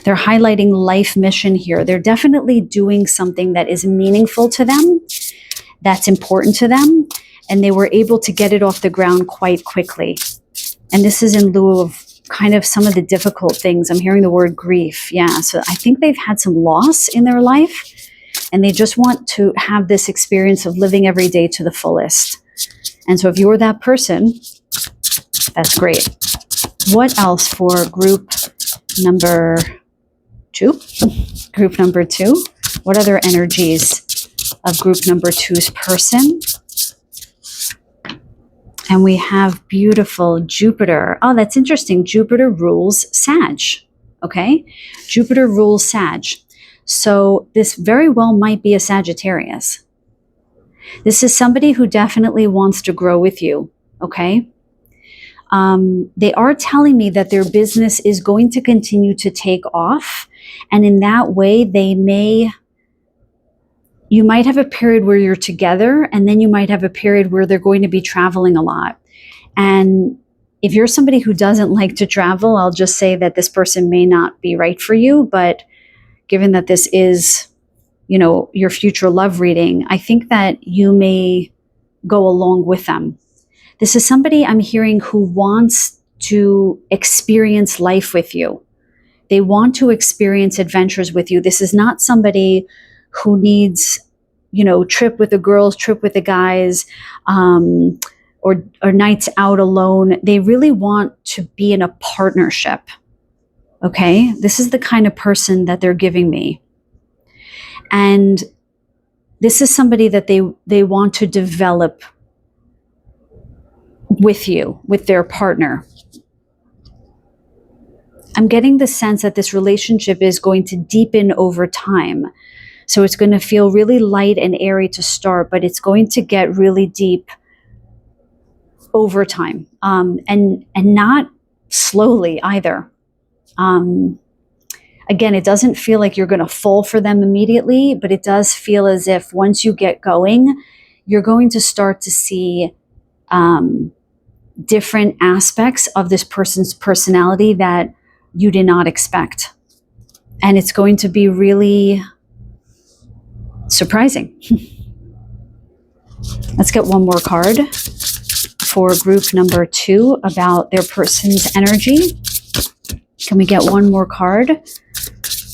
They're highlighting life mission here. They're definitely doing something that is meaningful to them, that's important to them, and they were able to get it off the ground quite quickly. And this is in lieu of kind of some of the difficult things. I'm hearing the word grief. Yeah, so I think they've had some loss in their life, and they just want to have this experience of living every day to the fullest. And so if you're that person, that's great. What else for group number 2? Group number 2. What other energies of group number 2's person? And we have beautiful Jupiter. Oh, that's interesting. Jupiter rules Sag. Okay? Jupiter rules Sag. So this very well might be a Sagittarius. This is somebody who definitely wants to grow with you. Okay? They are telling me that their business is going to continue to take off. And in that way, you might have a period where you're together, and then you might have a period where they're going to be traveling a lot. And if you're somebody who doesn't like to travel, I'll just say that this person may not be right for you. But given that this is, your future love reading, I think that you may go along with them. This is somebody I'm hearing who wants to experience life with you. They want to experience adventures with you. This is not somebody who needs, trip with the girls, trip with the guys, or nights out alone. They really want to be in a partnership. Okay? This is the kind of person that they're giving me. And this is somebody that they want to develop with you, with their partner. I'm getting the sense that this relationship is going to deepen over time. So it's going to feel really light and airy to start, but it's going to get really deep over time, and not slowly either. Again, it doesn't feel like you're going to fall for them immediately, but it does feel as if once you get going, you're going to start to see different aspects of this person's personality that you did not expect. And it's going to be really surprising. Let's get one more card for group number 2 about their person's energy. Can we get one more card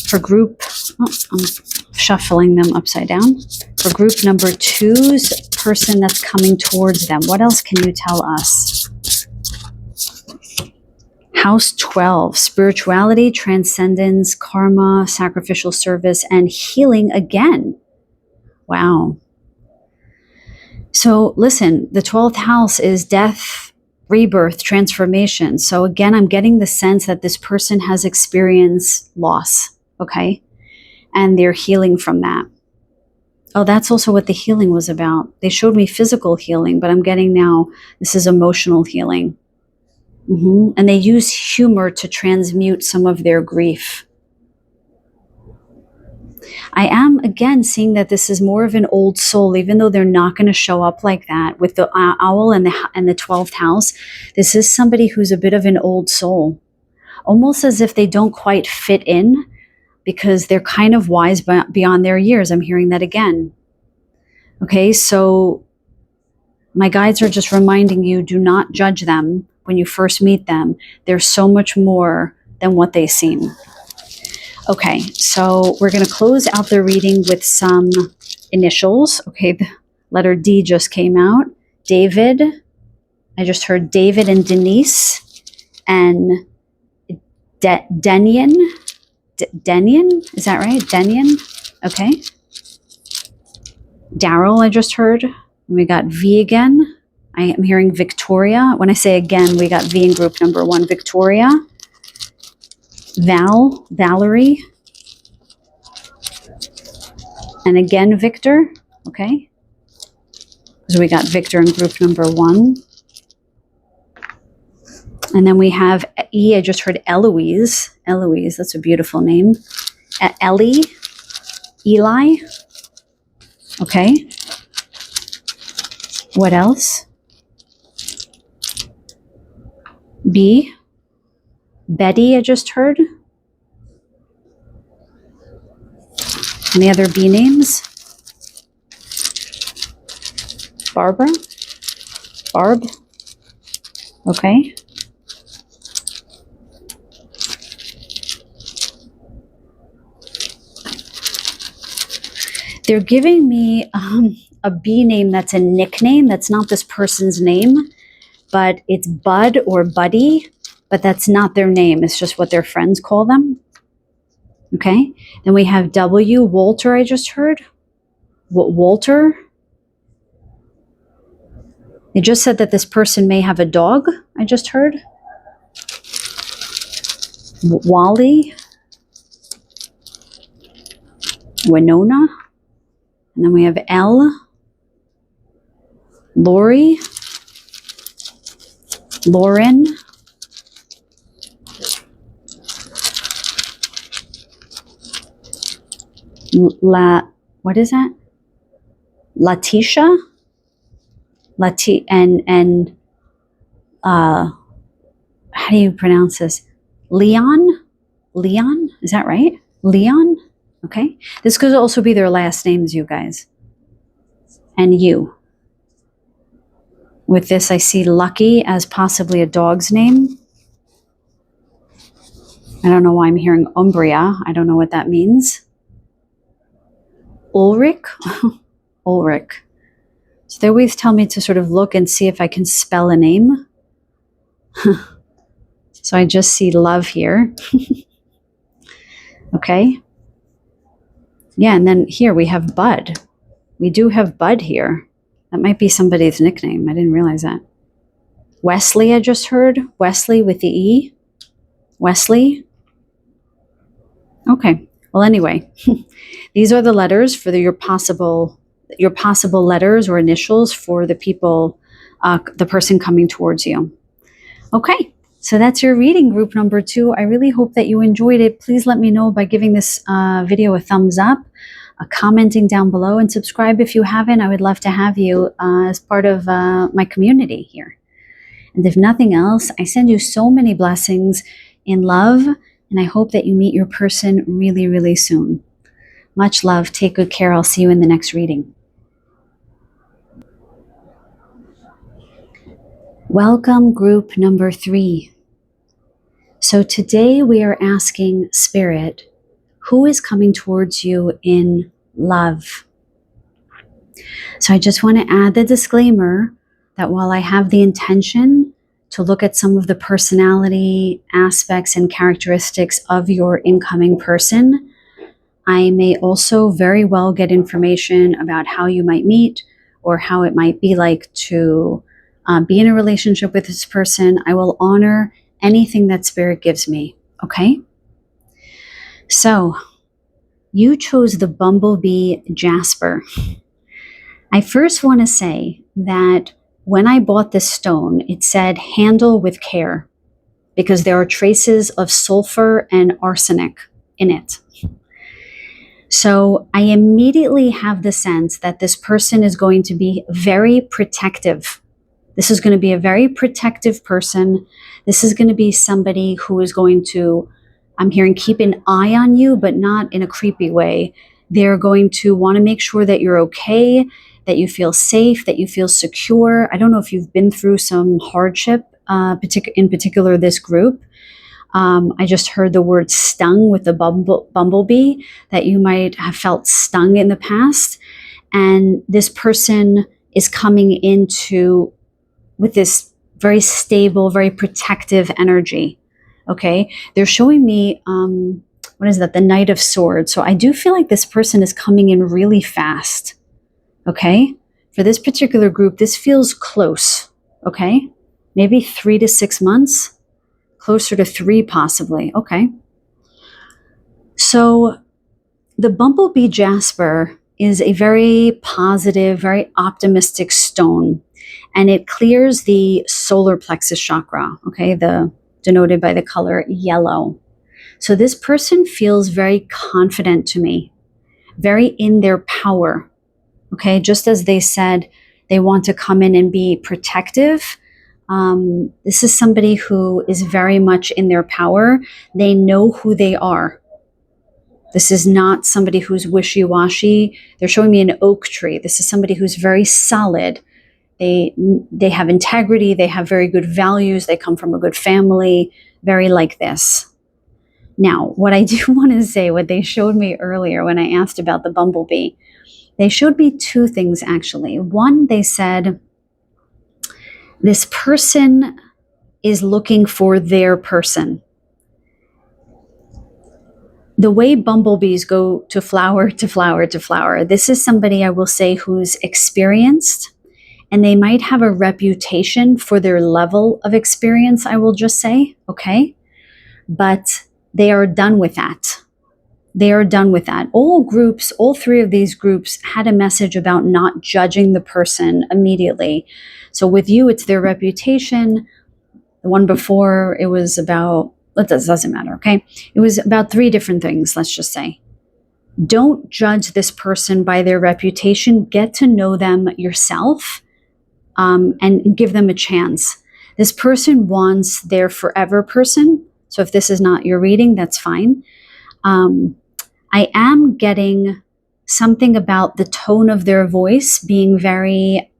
for group, I'm shuffling them upside down. For group number 2's person that's coming towards them, what else can you tell us? House 12, spirituality, transcendence, karma, sacrificial service, and healing again. Wow. So listen, the 12th house is death, rebirth, transformation. So again, I'm getting the sense that this person has experienced loss, okay? And they're healing from that. Oh, that's also what the healing was about. They showed me physical healing, but I'm getting now this is emotional healing. And they use humor to transmute some of their grief. I am, again, seeing that this is more of an old soul, even though they're not going to show up like that with the owl and the 12th house. This is somebody who's a bit of an old soul, almost as if they don't quite fit in because they're kind of wise beyond their years. I'm hearing that again. Okay, so my guides are just reminding you, do not judge them when you first meet them, they're so much more than what they seem. Okay, so we're going to close out the reading with some initials. Okay, the letter D just came out. David. I just heard David and Denise. And Denian. Denian? Is that right? Denian? Okay. Daryl, I just heard. We got V again. I am hearing Victoria. When I say again, we got V in group number 1. Victoria. Valerie. And again, Victor. Okay. So we got Victor in group number 1. And then we have E. I just heard Eloise. Eloise, that's a beautiful name. Ellie. Eli. Okay. What else? B. Betty, I just heard. Any other B names? Barbara? Barb? Okay. They're giving me a B name that's a nickname. That's not this person's name, but it's Bud or Buddy, but that's not their name. It's just what their friends call them. Okay. Then we have W, Walter, I just heard. Walter. They just said that this person may have a dog, I just heard. Wally. Winona. And then we have L. Lori. Lauren. What is that? Letitia. And how do you pronounce this? Leon? Leon? Is that right? Leon? Okay. This could also be their last names, you guys. And you. With this, I see Lucky as possibly a dog's name. I don't know why I'm hearing Umbria. I don't know what that means. Ulrich? Ulrich. So they always tell me to sort of look and see if I can spell a name. So I just see love here. Okay. Yeah, and then here we have Bud. We do have Bud here. That might be somebody's nickname. I didn't realize that. Wesley, I just heard. Wesley with the E. Wesley. Okay. Well, anyway, these are the letters for your possible letters or initials for the people, the person coming towards you. Okay. So that's your reading, group number 2. I really hope that you enjoyed it. Please let me know by giving this video a thumbs up, commenting down below, and subscribe if you haven't. I would love to have you as part of my community here. And if nothing else, I send you so many blessings in love, and I hope that you meet your person really, really soon. Much love. Take good care. I'll see you in the next reading. Welcome, group number 3. So today we are asking Spirit, who is coming towards you in love? So I just want to add the disclaimer that while I have the intention to look at some of the personality aspects and characteristics of your incoming person, I may also very well get information about how you might meet or how it might be like to be in a relationship with this person. I will honor anything that Spirit gives me, okay? So, you chose the bumblebee jasper. I first want to say that when I bought this stone, it said handle with care because there are traces of sulfur and arsenic in it. So I immediately have the sense that this person is going to be very protective. This is going to be a very protective person. This is going to be somebody who is going to, I'm hearing, keep an eye on you, but not in a creepy way. They're going to want to make sure that you're okay, that you feel safe, that you feel secure. I don't know if you've been through some hardship in particular this group. I just heard the word stung with the bumblebee, that you might have felt stung in the past. And this person is coming into with this very stable, very protective energy. Okay. They're showing me, what is that? The Knight of Swords. So I do feel like this person is coming in really fast. Okay. For this particular group, this feels close. Okay. Maybe 3 to 6 months, closer to 3 possibly. Okay. So the bumblebee jasper is a very positive, very optimistic stone, and it clears the solar plexus chakra, okay, denoted by the color yellow. So this person feels very confident to me, very in their power, okay, just as they said they want to come in and be protective. This is somebody who is very much in their power. They know who they are. This is not somebody who's wishy-washy. They're showing me an oak tree. This is somebody who's very solid. They have integrity. They have very good values. They come from a good family, very like this. Now, what I do want to say, what they showed me earlier when I asked about the bumblebee, they showed me 2 things actually. One, they said, this person is looking for their person. The way bumblebees go to flower to flower to flower, this is somebody, I will say, who's experienced, and they might have a reputation for their level of experience, I will just say, okay? But they are done with that. They are done with that. All 3 of these groups had a message about not judging the person immediately. So with you, it's their reputation. The one before, it was about, it doesn't matter, okay? It was about 3 different things, let's just say. Don't judge this person by their reputation. Get to know them yourself, and give them a chance. This person wants their forever person. So if this is not your reading, that's fine. I am getting something about the tone of their voice being very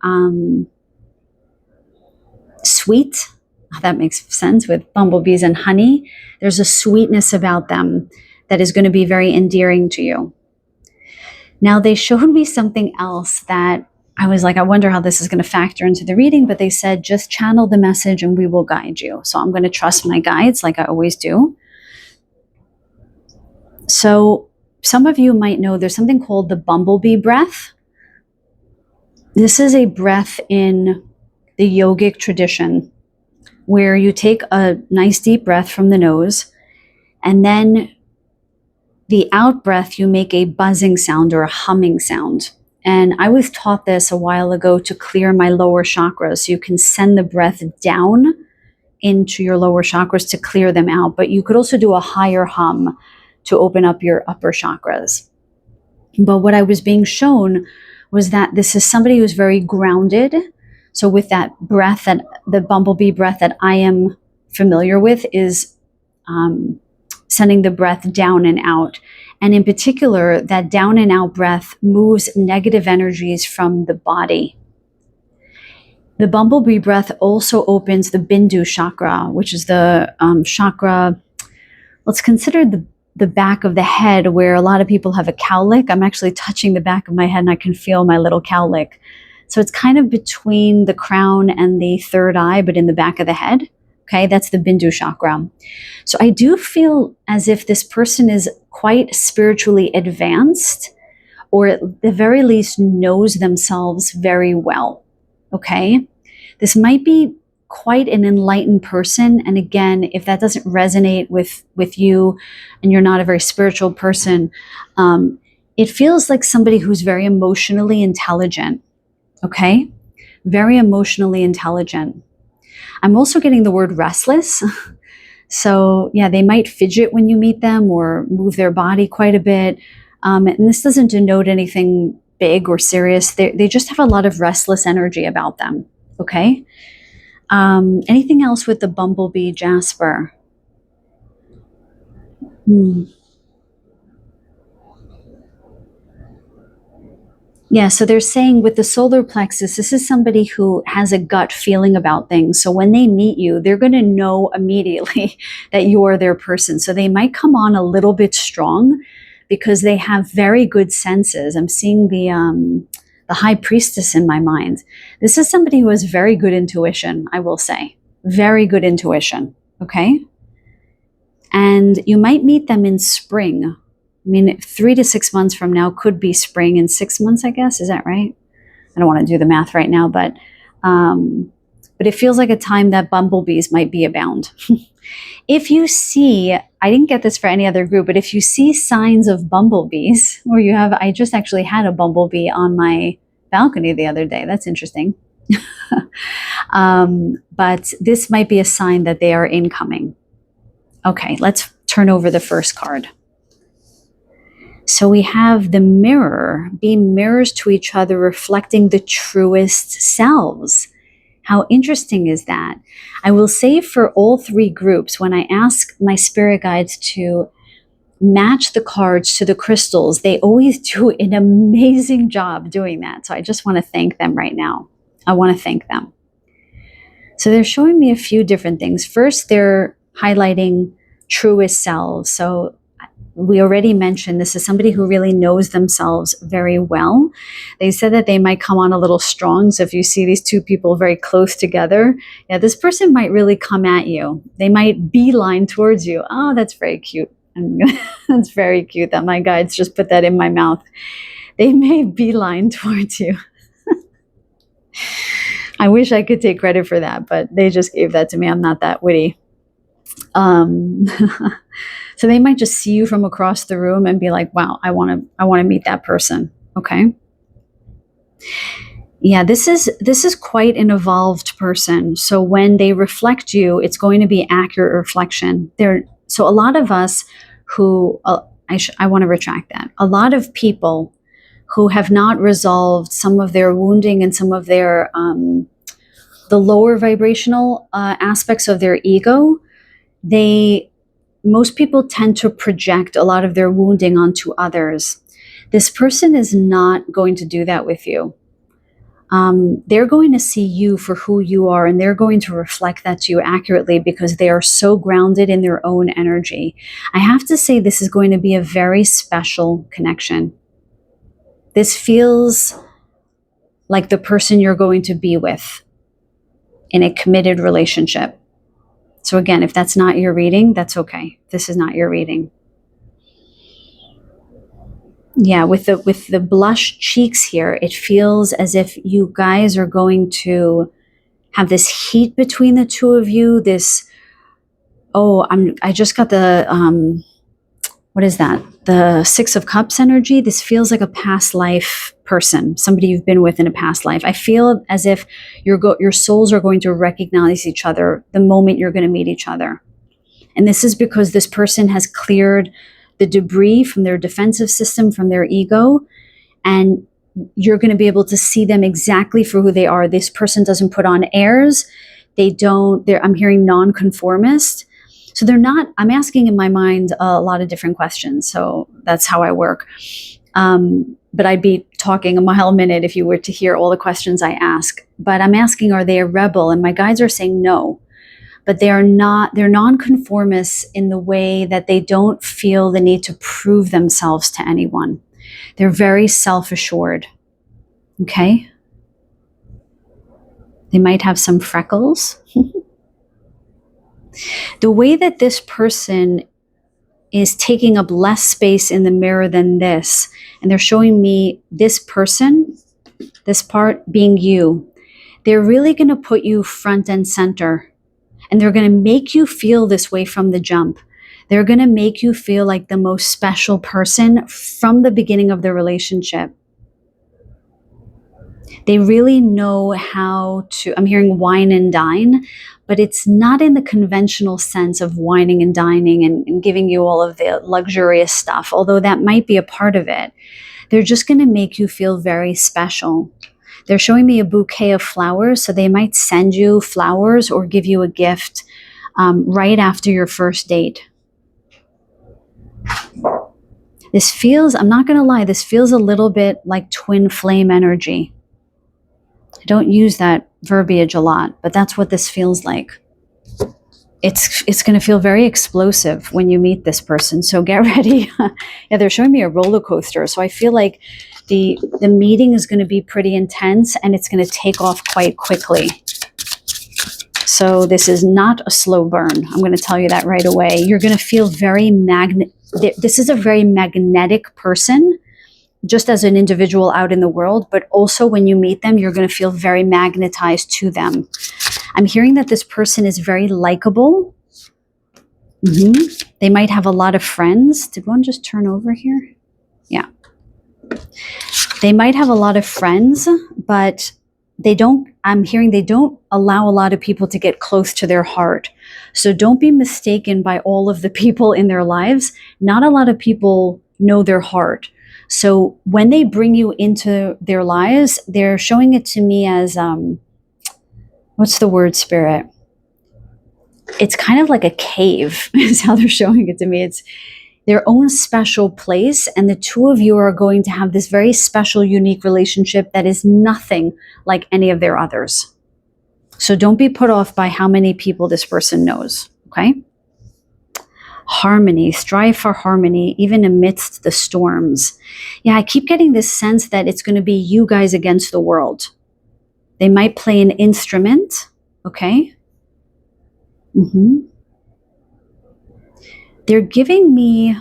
sweet. That makes sense with bumblebees and honey. There's a sweetness about them that is going to be very endearing to you. Now, they showed me something else that I was like, I wonder how this is going to factor into the reading, but they said, just channel the message and we will guide you. So I'm going to trust my guides like I always do. So some of you might know there's something called the bumblebee breath. This is a breath in the yogic tradition where you take a nice deep breath from the nose, and then the out breath, you make a buzzing sound or a humming sound. And I was taught this a while ago to clear my lower chakras. So you can send the breath down into your lower chakras to clear them out. But you could also do a higher hum to open up your upper chakras. But what I was being shown was that this is somebody who's very grounded. So with that breath, that the bumblebee breath that I am familiar with is sending the breath down and out. And in particular, that down and out breath moves negative energies from the body. The bumblebee breath also opens the Bindu chakra, which is the chakra, let's consider the back of the head, where a lot of people have a cowlick. I'm actually touching the back of my head and I can feel my little cowlick. So it's kind of between the crown and the third eye, but in the back of the head. Okay, that's the Bindu chakra. So I do feel as if this person is quite spiritually advanced, or at the very least knows themselves very well. Okay, this might be quite an enlightened person. And again, if that doesn't resonate with you and you're not a very spiritual person, it feels like somebody who's very emotionally intelligent. Okay, very emotionally intelligent. I'm also getting the word restless. So yeah, they might fidget when you meet them or move their body quite a bit. And this doesn't denote anything big or serious. They just have a lot of restless energy about them. Okay. Anything else with the bumblebee jasper? Yeah, so they're saying with the solar plexus, this is somebody who has a gut feeling about things. So when they meet you, they're going to know immediately that you are their person. So they might come on a little bit strong because they have very good senses. I'm seeing the high priestess in my mind. This is somebody who has very good intuition, I will say. Very good intuition, okay? And you might meet them in spring. I mean, 3 to 6 months from now could be spring. In 6 months, I guess. Is that right? I don't want to do the math right now, but it feels like a time that bumblebees might be abound. If you see, I didn't get this for any other group, but if you see signs of bumblebees, or you have, I just actually had a bumblebee on my balcony the other day. That's interesting. But this might be a sign that they are incoming. Okay, let's turn over the first card. So we have the mirror, be mirrors to each other, reflecting the truest selves. How interesting is that? I will say for all three groups, when I ask my spirit guides to match the cards to the crystals, they always do an amazing job doing that. So I just want to thank them right now. I want to thank them. So they're showing me a few different things. First, they're highlighting truest selves. So we already mentioned this is somebody who really knows themselves very well. They said that they might come on a little strong. So if you see these two people very close together, yeah, this person might really come at you. They might beeline towards you. Oh, that's very cute. That's very cute that my guides just put that in my mouth. They may beeline towards you. I wish I could take credit for that, but they just gave that to me. I'm not that witty. So they might just see you from across the room and be like, wow, I want to meet that person. Okay. Yeah, this is quite an evolved person. So when they reflect you, it's going to be accurate reflection. So a lot of us who, I want to retract that. A lot of people who have not resolved some of their wounding and some of their, the lower vibrational aspects of their ego, most people tend to project a lot of their wounding onto others. This person is not going to do that with you. They're going to see you for who you are, and they're going to reflect that to you accurately because they are so grounded in their own energy. I have to say this is going to be a very special connection. This feels like the person you're going to be with in a committed relationship. So again, if that's not your reading, that's okay. This is not your reading. Yeah, with the blush cheeks here, it feels as if you guys are going to have this heat between the two of you. I just got the what is that? The Six of Cups energy. This feels like a past life person, somebody you've been with in a past life. I feel as if your souls are going to recognize each other the moment you're going to meet each other. And this is because this person has cleared the debris from their defensive system, from their ego, and you're going to be able to see them exactly for who they are. This person doesn't put on airs. I'm hearing nonconformist. So I'm asking in my mind a lot of different questions. So that's how I work. But I'd be talking a mile a minute if you were to hear all the questions I ask. But I'm asking, are they a rebel? And my guides are saying no. But they're nonconformists in the way that they don't feel the need to prove themselves to anyone. They're very self-assured. Okay? They might have some freckles. The way that this person is taking up less space in the mirror than this, and they're showing me this person, this part being you, they're really going to put you front and center, and they're going to make you feel this way from the jump. They're going to make you feel like the most special person from the beginning of the relationship. They really know how to, I'm hearing wine and dine, but it's not in the conventional sense of wining and dining and giving you all of the luxurious stuff, although that might be a part of it. They're just going to make you feel very special. They're showing me a bouquet of flowers, so they might send you flowers or give you a gift right after your first date. This feels, I'm not going to lie, this feels a little bit like twin flame energy. I don't use that verbiage a lot, but that's what this feels like. It's going to feel very explosive when you meet this person. So get ready. Yeah, they're showing me a roller coaster. So I feel like the meeting is going to be pretty intense and it's going to take off quite quickly. So this is not a slow burn. I'm going to tell you that right away. You're going to feel very this is a very magnetic person, just as an individual out in the world, but also when you meet them, you're going to feel very magnetized to them. I'm hearing that this person is very likable. They might have a lot of friends. Did one just turn over here? Yeah. They might have a lot of friends, but I'm hearing they don't allow a lot of people to get close to their heart. So don't be mistaken by all of the people in their lives. Not a lot of people know their heart. So when they bring you into their lives, they're showing it to me as, what's the word, Spirit? It's kind of like a cave is how they're showing it to me. It's their own special place. And the two of you are going to have this very special, unique relationship that is nothing like any of their others. So don't be put off by how many people this person knows, okay? Harmony, strive for harmony, even amidst the storms. Yeah, I keep getting this sense that it's going to be you guys against the world. They might play an instrument, okay? They're giving me,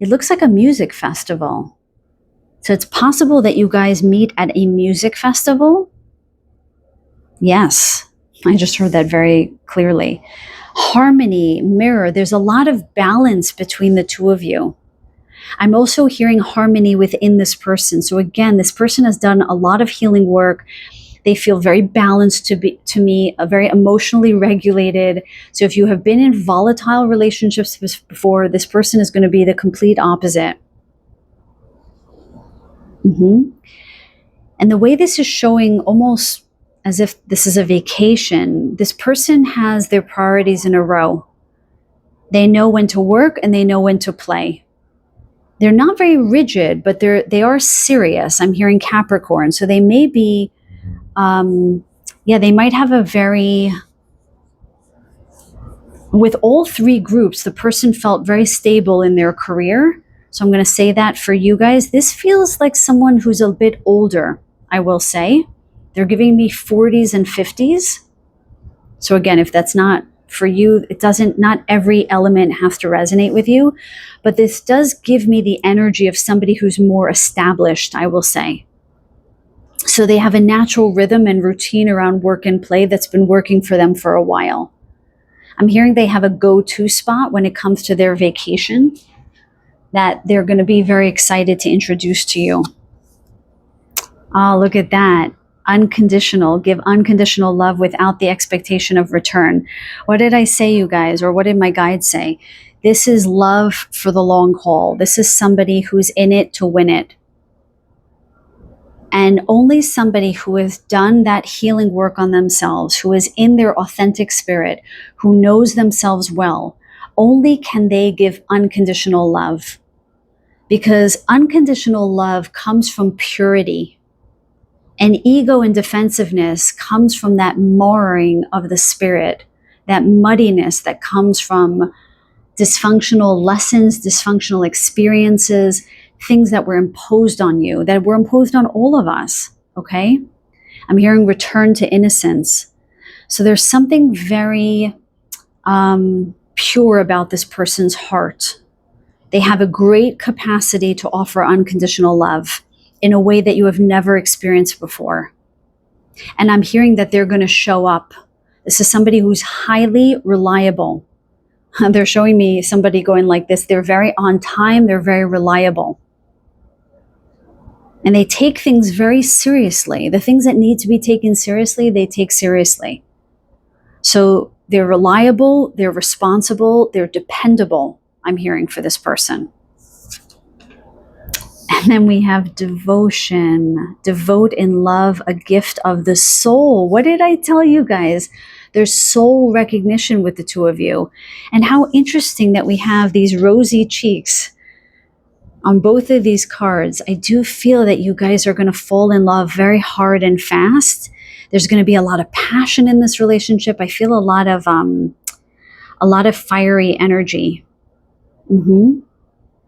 it looks like a music festival. So it's possible that you guys meet at a music festival. Yes, I just heard that very clearly. Harmony, mirror, there's a lot of balance between the two of you. I'm also hearing harmony within this person. So again, this person has done a lot of healing work. They feel very balanced to me, very emotionally regulated. So if you have been in volatile relationships before, this person is going to be the complete opposite. And the way this is showing, almost as if this is a vacation, this person has their priorities in a row. They know when to work and they know when to play. They're not very rigid, but they are serious. I'm hearing Capricorn. So they may be, they might have a very, with all three groups, the person felt very stable in their career. So I'm going to say that for you guys. This feels like someone who's a bit older, I will say. They're giving me 40s and 50s. So again, if that's not for you, not every element has to resonate with you, but this does give me the energy of somebody who's more established, I will say. So they have a natural rhythm and routine around work and play that's been working for them for a while. I'm hearing they have a go-to spot when it comes to their vacation that they're going to be very excited to introduce to you. Oh, look at that. Unconditional, give unconditional love without the expectation of return. What did I say, you guys? Or what did my guide say? This is love for the long haul. This is somebody who's in it to win it. And only somebody who has done that healing work on themselves, who is in their authentic spirit, who knows themselves well, only can they give unconditional love. Because unconditional love comes from purity. And ego and defensiveness comes from that marring of the spirit, that muddiness that comes from dysfunctional lessons, dysfunctional experiences, things that were imposed on you, that were imposed on all of us, okay? I'm hearing return to innocence. So there's something very pure about this person's heart. They have a great capacity to offer unconditional love in a way that you have never experienced before. And I'm hearing that they're going to show up. This is somebody who's highly reliable. They're showing me somebody going like this. They're very on time. They're very reliable. And they take things very seriously. The things that need to be taken seriously, they take seriously. So they're reliable, they're responsible, they're dependable, I'm hearing for this person. And then we have devotion, devote in love, a gift of the soul. What did I tell you guys? There's soul recognition with the two of you. And how interesting that we have these rosy cheeks. On both of these cards, I do feel that you guys are going to fall in love very hard and fast. There's going to be a lot of passion in this relationship. I feel a lot of fiery energy.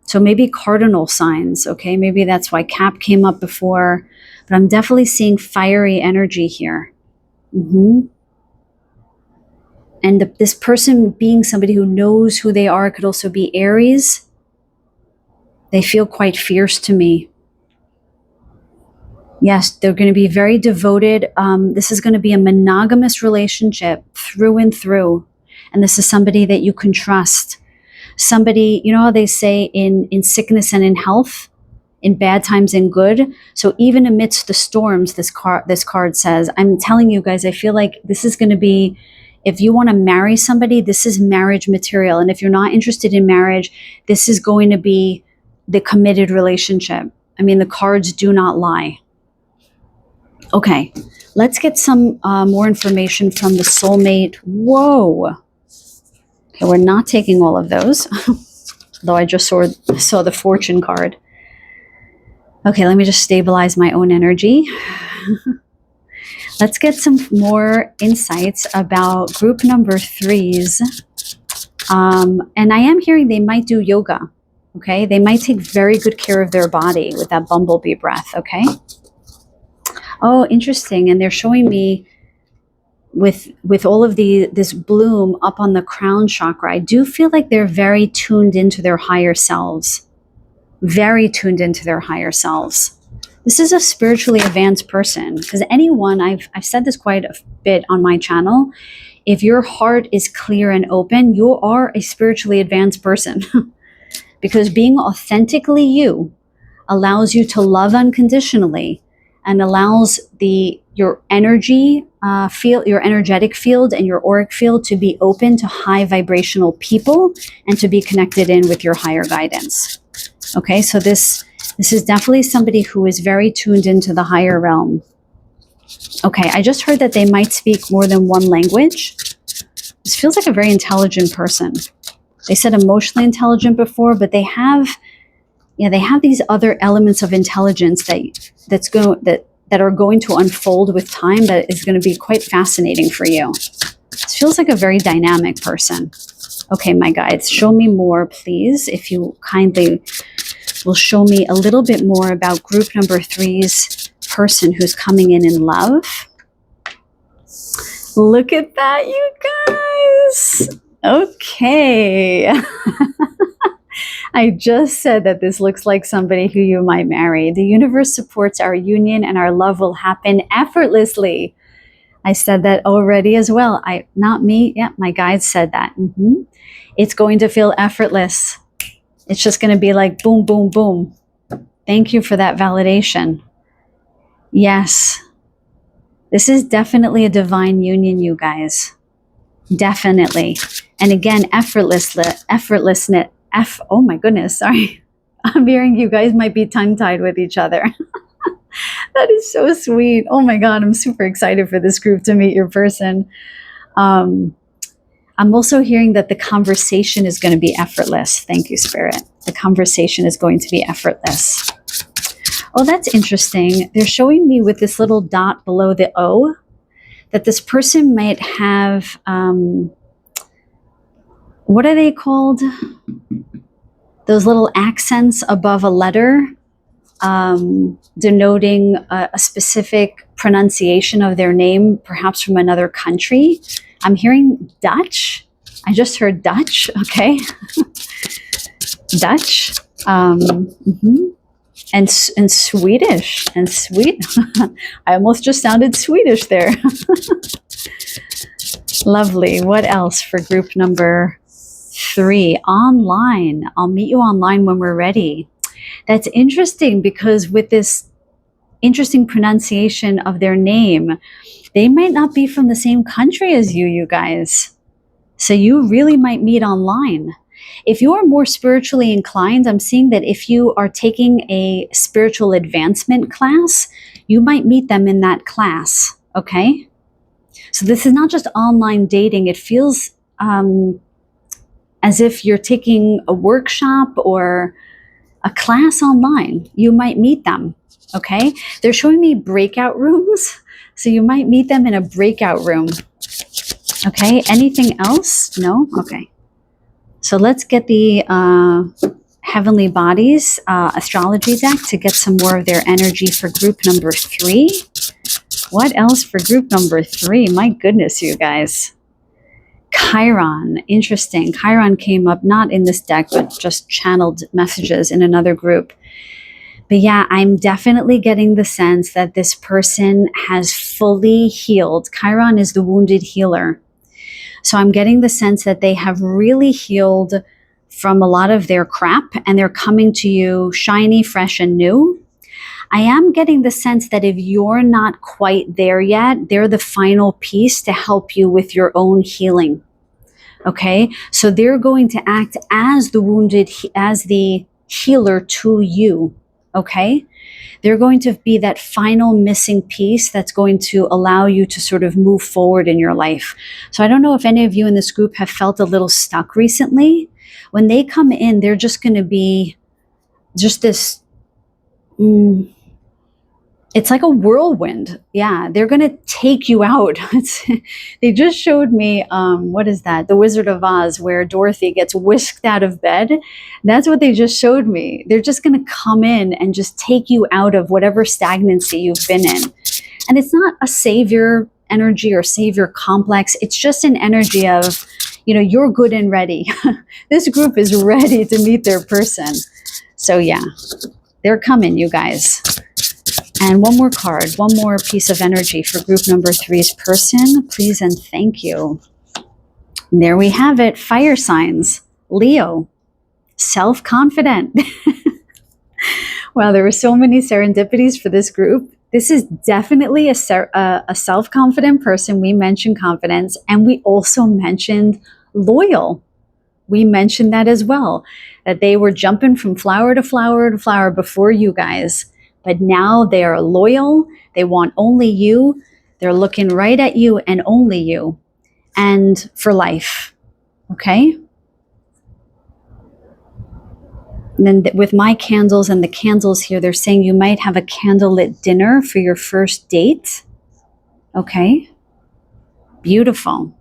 So maybe cardinal signs, okay? Maybe that's why Cap came up before, but I'm definitely seeing fiery energy here. And this person being somebody who knows who they are could also be Aries. They feel quite fierce to me. Yes, they're going to be very devoted. This is going to be a monogamous relationship through and through. And this is somebody that you can trust. Somebody, you know how they say in sickness and in health, in bad times and good. So even amidst the storms, this card says, I'm telling you guys, I feel like this is going to be, if you want to marry somebody, this is marriage material. And if you're not interested in marriage, this is going to be the committed relationship. I mean, the cards do not lie. Okay, let's get some more information from the soulmate. Whoa. Okay, we're not taking all of those, though I just saw the fortune card. Okay, let me just stabilize my own energy. Let's get some more insights about group number 3s. And I am hearing they might do yoga. Okay, they might take very good care of their body with that bumblebee breath. Okay. Oh, interesting. And they're showing me with all of this bloom up on the crown chakra, I do feel like they're very tuned into their higher selves. Very tuned into their higher selves. This is a spiritually advanced person, because anyone, I've said this quite a bit on my channel, if your heart is clear and open, you are a spiritually advanced person. Because being authentically you allows you to love unconditionally and allows your energy field, your energetic field and your auric field to be open to high vibrational people and to be connected in with your higher guidance. Okay, so this is definitely somebody who is very tuned into the higher realm. Okay, I just heard that they might speak more than one language. This feels like a very intelligent person. They said emotionally intelligent before, but they have these other elements of intelligence that are going to unfold with time that is going to be quite fascinating for you. This feels like a very dynamic person. Okay, my guides, show me more, please, if you kindly will show me a little bit more about group number 3's person who's coming in love. Look at that, you guys. Okay. I just said that this looks like somebody who you might marry. The universe supports our union and our love will happen effortlessly. I said that already as well. Not me. Yeah, my guides said that. It's going to feel effortless. It's just going to be like boom, boom, boom. Thank you for that validation. Yes. This is definitely a divine union, you guys. Definitely. And again, effortlessness. Oh my goodness, sorry. I'm hearing you guys might be tongue-tied with each other. That is so sweet. Oh my God, I'm super excited for this group to meet your person. I'm also hearing that the conversation is going to be effortless. Thank you, Spirit. The conversation is going to be effortless. Oh, that's interesting. They're showing me with this little dot below the O that this person might have, what are they called? Those little accents above a letter, denoting a specific pronunciation of their name, perhaps from another country. I'm hearing Dutch. I just heard Dutch, okay? Dutch. And Swedish and sweet. I almost just sounded Swedish there. Lovely. What else for group number 3? Online. I'll meet you online when we're ready. That's interesting because with this interesting pronunciation of their name, they might not be from the same country as you guys. So you really might meet online. If you are more spiritually inclined, I'm seeing that if you are taking a spiritual advancement class, you might meet them in that class, okay? So this is not just online dating. It feels as if you're taking a workshop or a class online. You might meet them, okay? They're showing me breakout rooms, so you might meet them in a breakout room, okay? Anything else? No? Okay. So let's get the Heavenly Bodies astrology deck to get some more of their energy for group number 3. What else for group number 3? My goodness, you guys. Chiron, interesting. Chiron came up not in this deck, but just channeled messages in another group. But yeah, I'm definitely getting the sense that this person has fully healed. Chiron is the wounded healer. So I'm getting the sense that they have really healed from a lot of their crap and they're coming to you shiny, fresh, and new. I am getting the sense that if you're not quite there yet, they're the final piece to help you with your own healing. Okay? So they're going to act as the healer to you. Okay? They're going to be that final missing piece that's going to allow you to sort of move forward in your life. So I don't know if any of you in this group have felt a little stuck recently. When they come in, they're just going to be just this... it's like a whirlwind. Yeah, they're going to take you out. They just showed me, what is that? The Wizard of Oz, where Dorothy gets whisked out of bed. That's what they just showed me. They're just going to come in and just take you out of whatever stagnancy you've been in. And it's not a savior energy or savior complex. It's just an energy of, you're good and ready. This group is ready to meet their person. So yeah, they're coming, you guys. And one more card, one more piece of energy for group number 3's person, please and thank you. And there we have it, fire signs, Leo, self-confident. Wow, there were so many serendipities for this group. This is definitely a self-confident person. We mentioned confidence, and we also mentioned loyal. We mentioned that as well, that they were jumping from flower to flower to flower before you guys. But now they are loyal. They want only you. They're looking right at you and only you. And for life. Okay? And then with my candles and the candles here, they're saying you might have a candlelit dinner for your first date. Okay? Beautiful.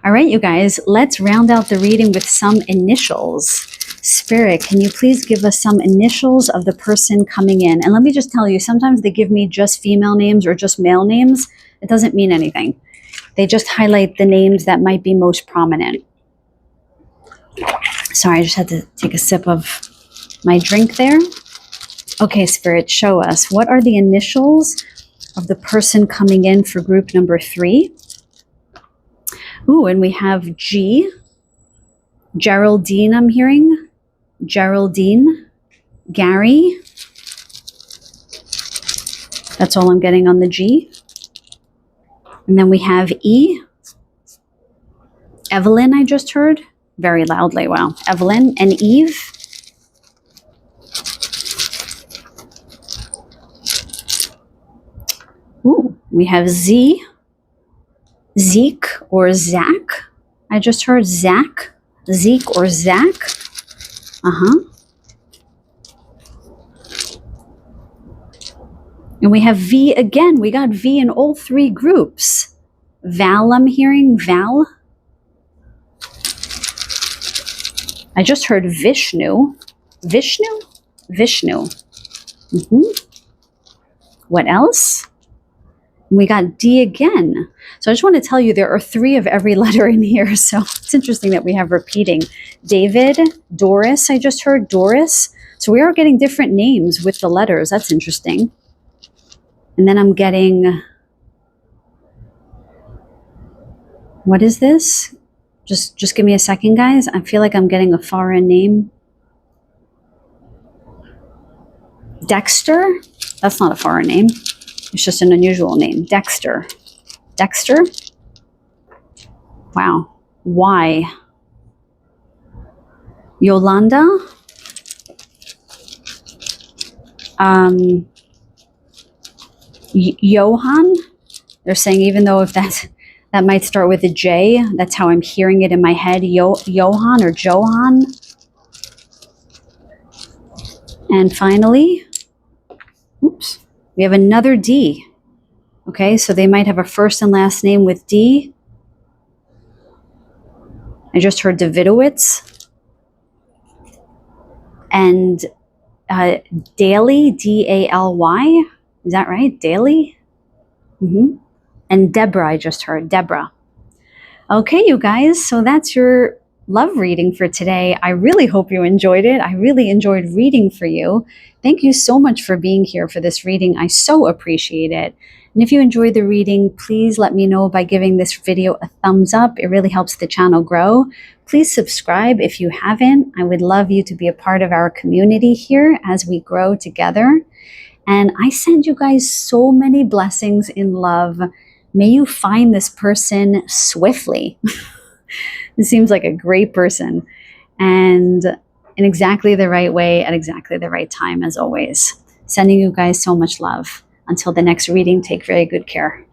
All right, you guys, let's round out the reading with some initials. Spirit, can you please give us some initials of the person coming in? And let me just tell you, sometimes they give me just female names or just male names. It doesn't mean anything. They just highlight the names that might be most prominent. Sorry, I just had to take a sip of my drink there. Okay, Spirit, show us. What are the initials of the person coming in for group number 3? Ooh, and we have G. Geraldine, I'm hearing. Geraldine, Gary. That's all I'm getting on the G. And then we have E. Evelyn, I just heard. Very loudly, wow. Evelyn and Eve. Ooh, we have Z. Zeke or Zach. I just heard Zach. Zeke or Zach. And we have V again. We got V in all 3 groups. Val, I'm hearing. Val. I just heard Vishnu. Vishnu? Vishnu. What else? We got D again. So I just want to tell you there are 3 of every letter in here. So it's interesting that we have repeating. David, Doris, I just heard Doris. So we are getting different names with the letters. That's interesting. And then I'm getting, what is this? Just give me a second, guys. I feel like I'm getting a foreign name. Dexter? That's not a foreign name. It's just an unusual name. Dexter. Dexter? Wow. Why? Yolanda? Johan? They're saying even though if that might start with a J, that's how I'm hearing it in my head. Johan or Johan? And finally, oops, we have another D. Okay, so they might have a first and last name with D. I just heard Davidowitz. And Daly, D-A-L-Y. Is that right? Daly? Mm-hmm. And Deborah, I just heard. Deborah. Okay, you guys, so that's your love reading for today. I really hope you enjoyed it. I really enjoyed reading for you. Thank you so much for being here for this reading. I so appreciate it. And if you enjoyed the reading, please let me know by giving this video a thumbs up. It really helps the channel grow. Please subscribe if you haven't. I would love you to be a part of our community here as we grow together. And I send you guys so many blessings in love. May you find this person swiftly. This seems like a great person. And in exactly the right way at exactly the right time, as always. Sending you guys so much love. Until the next reading, take very good care.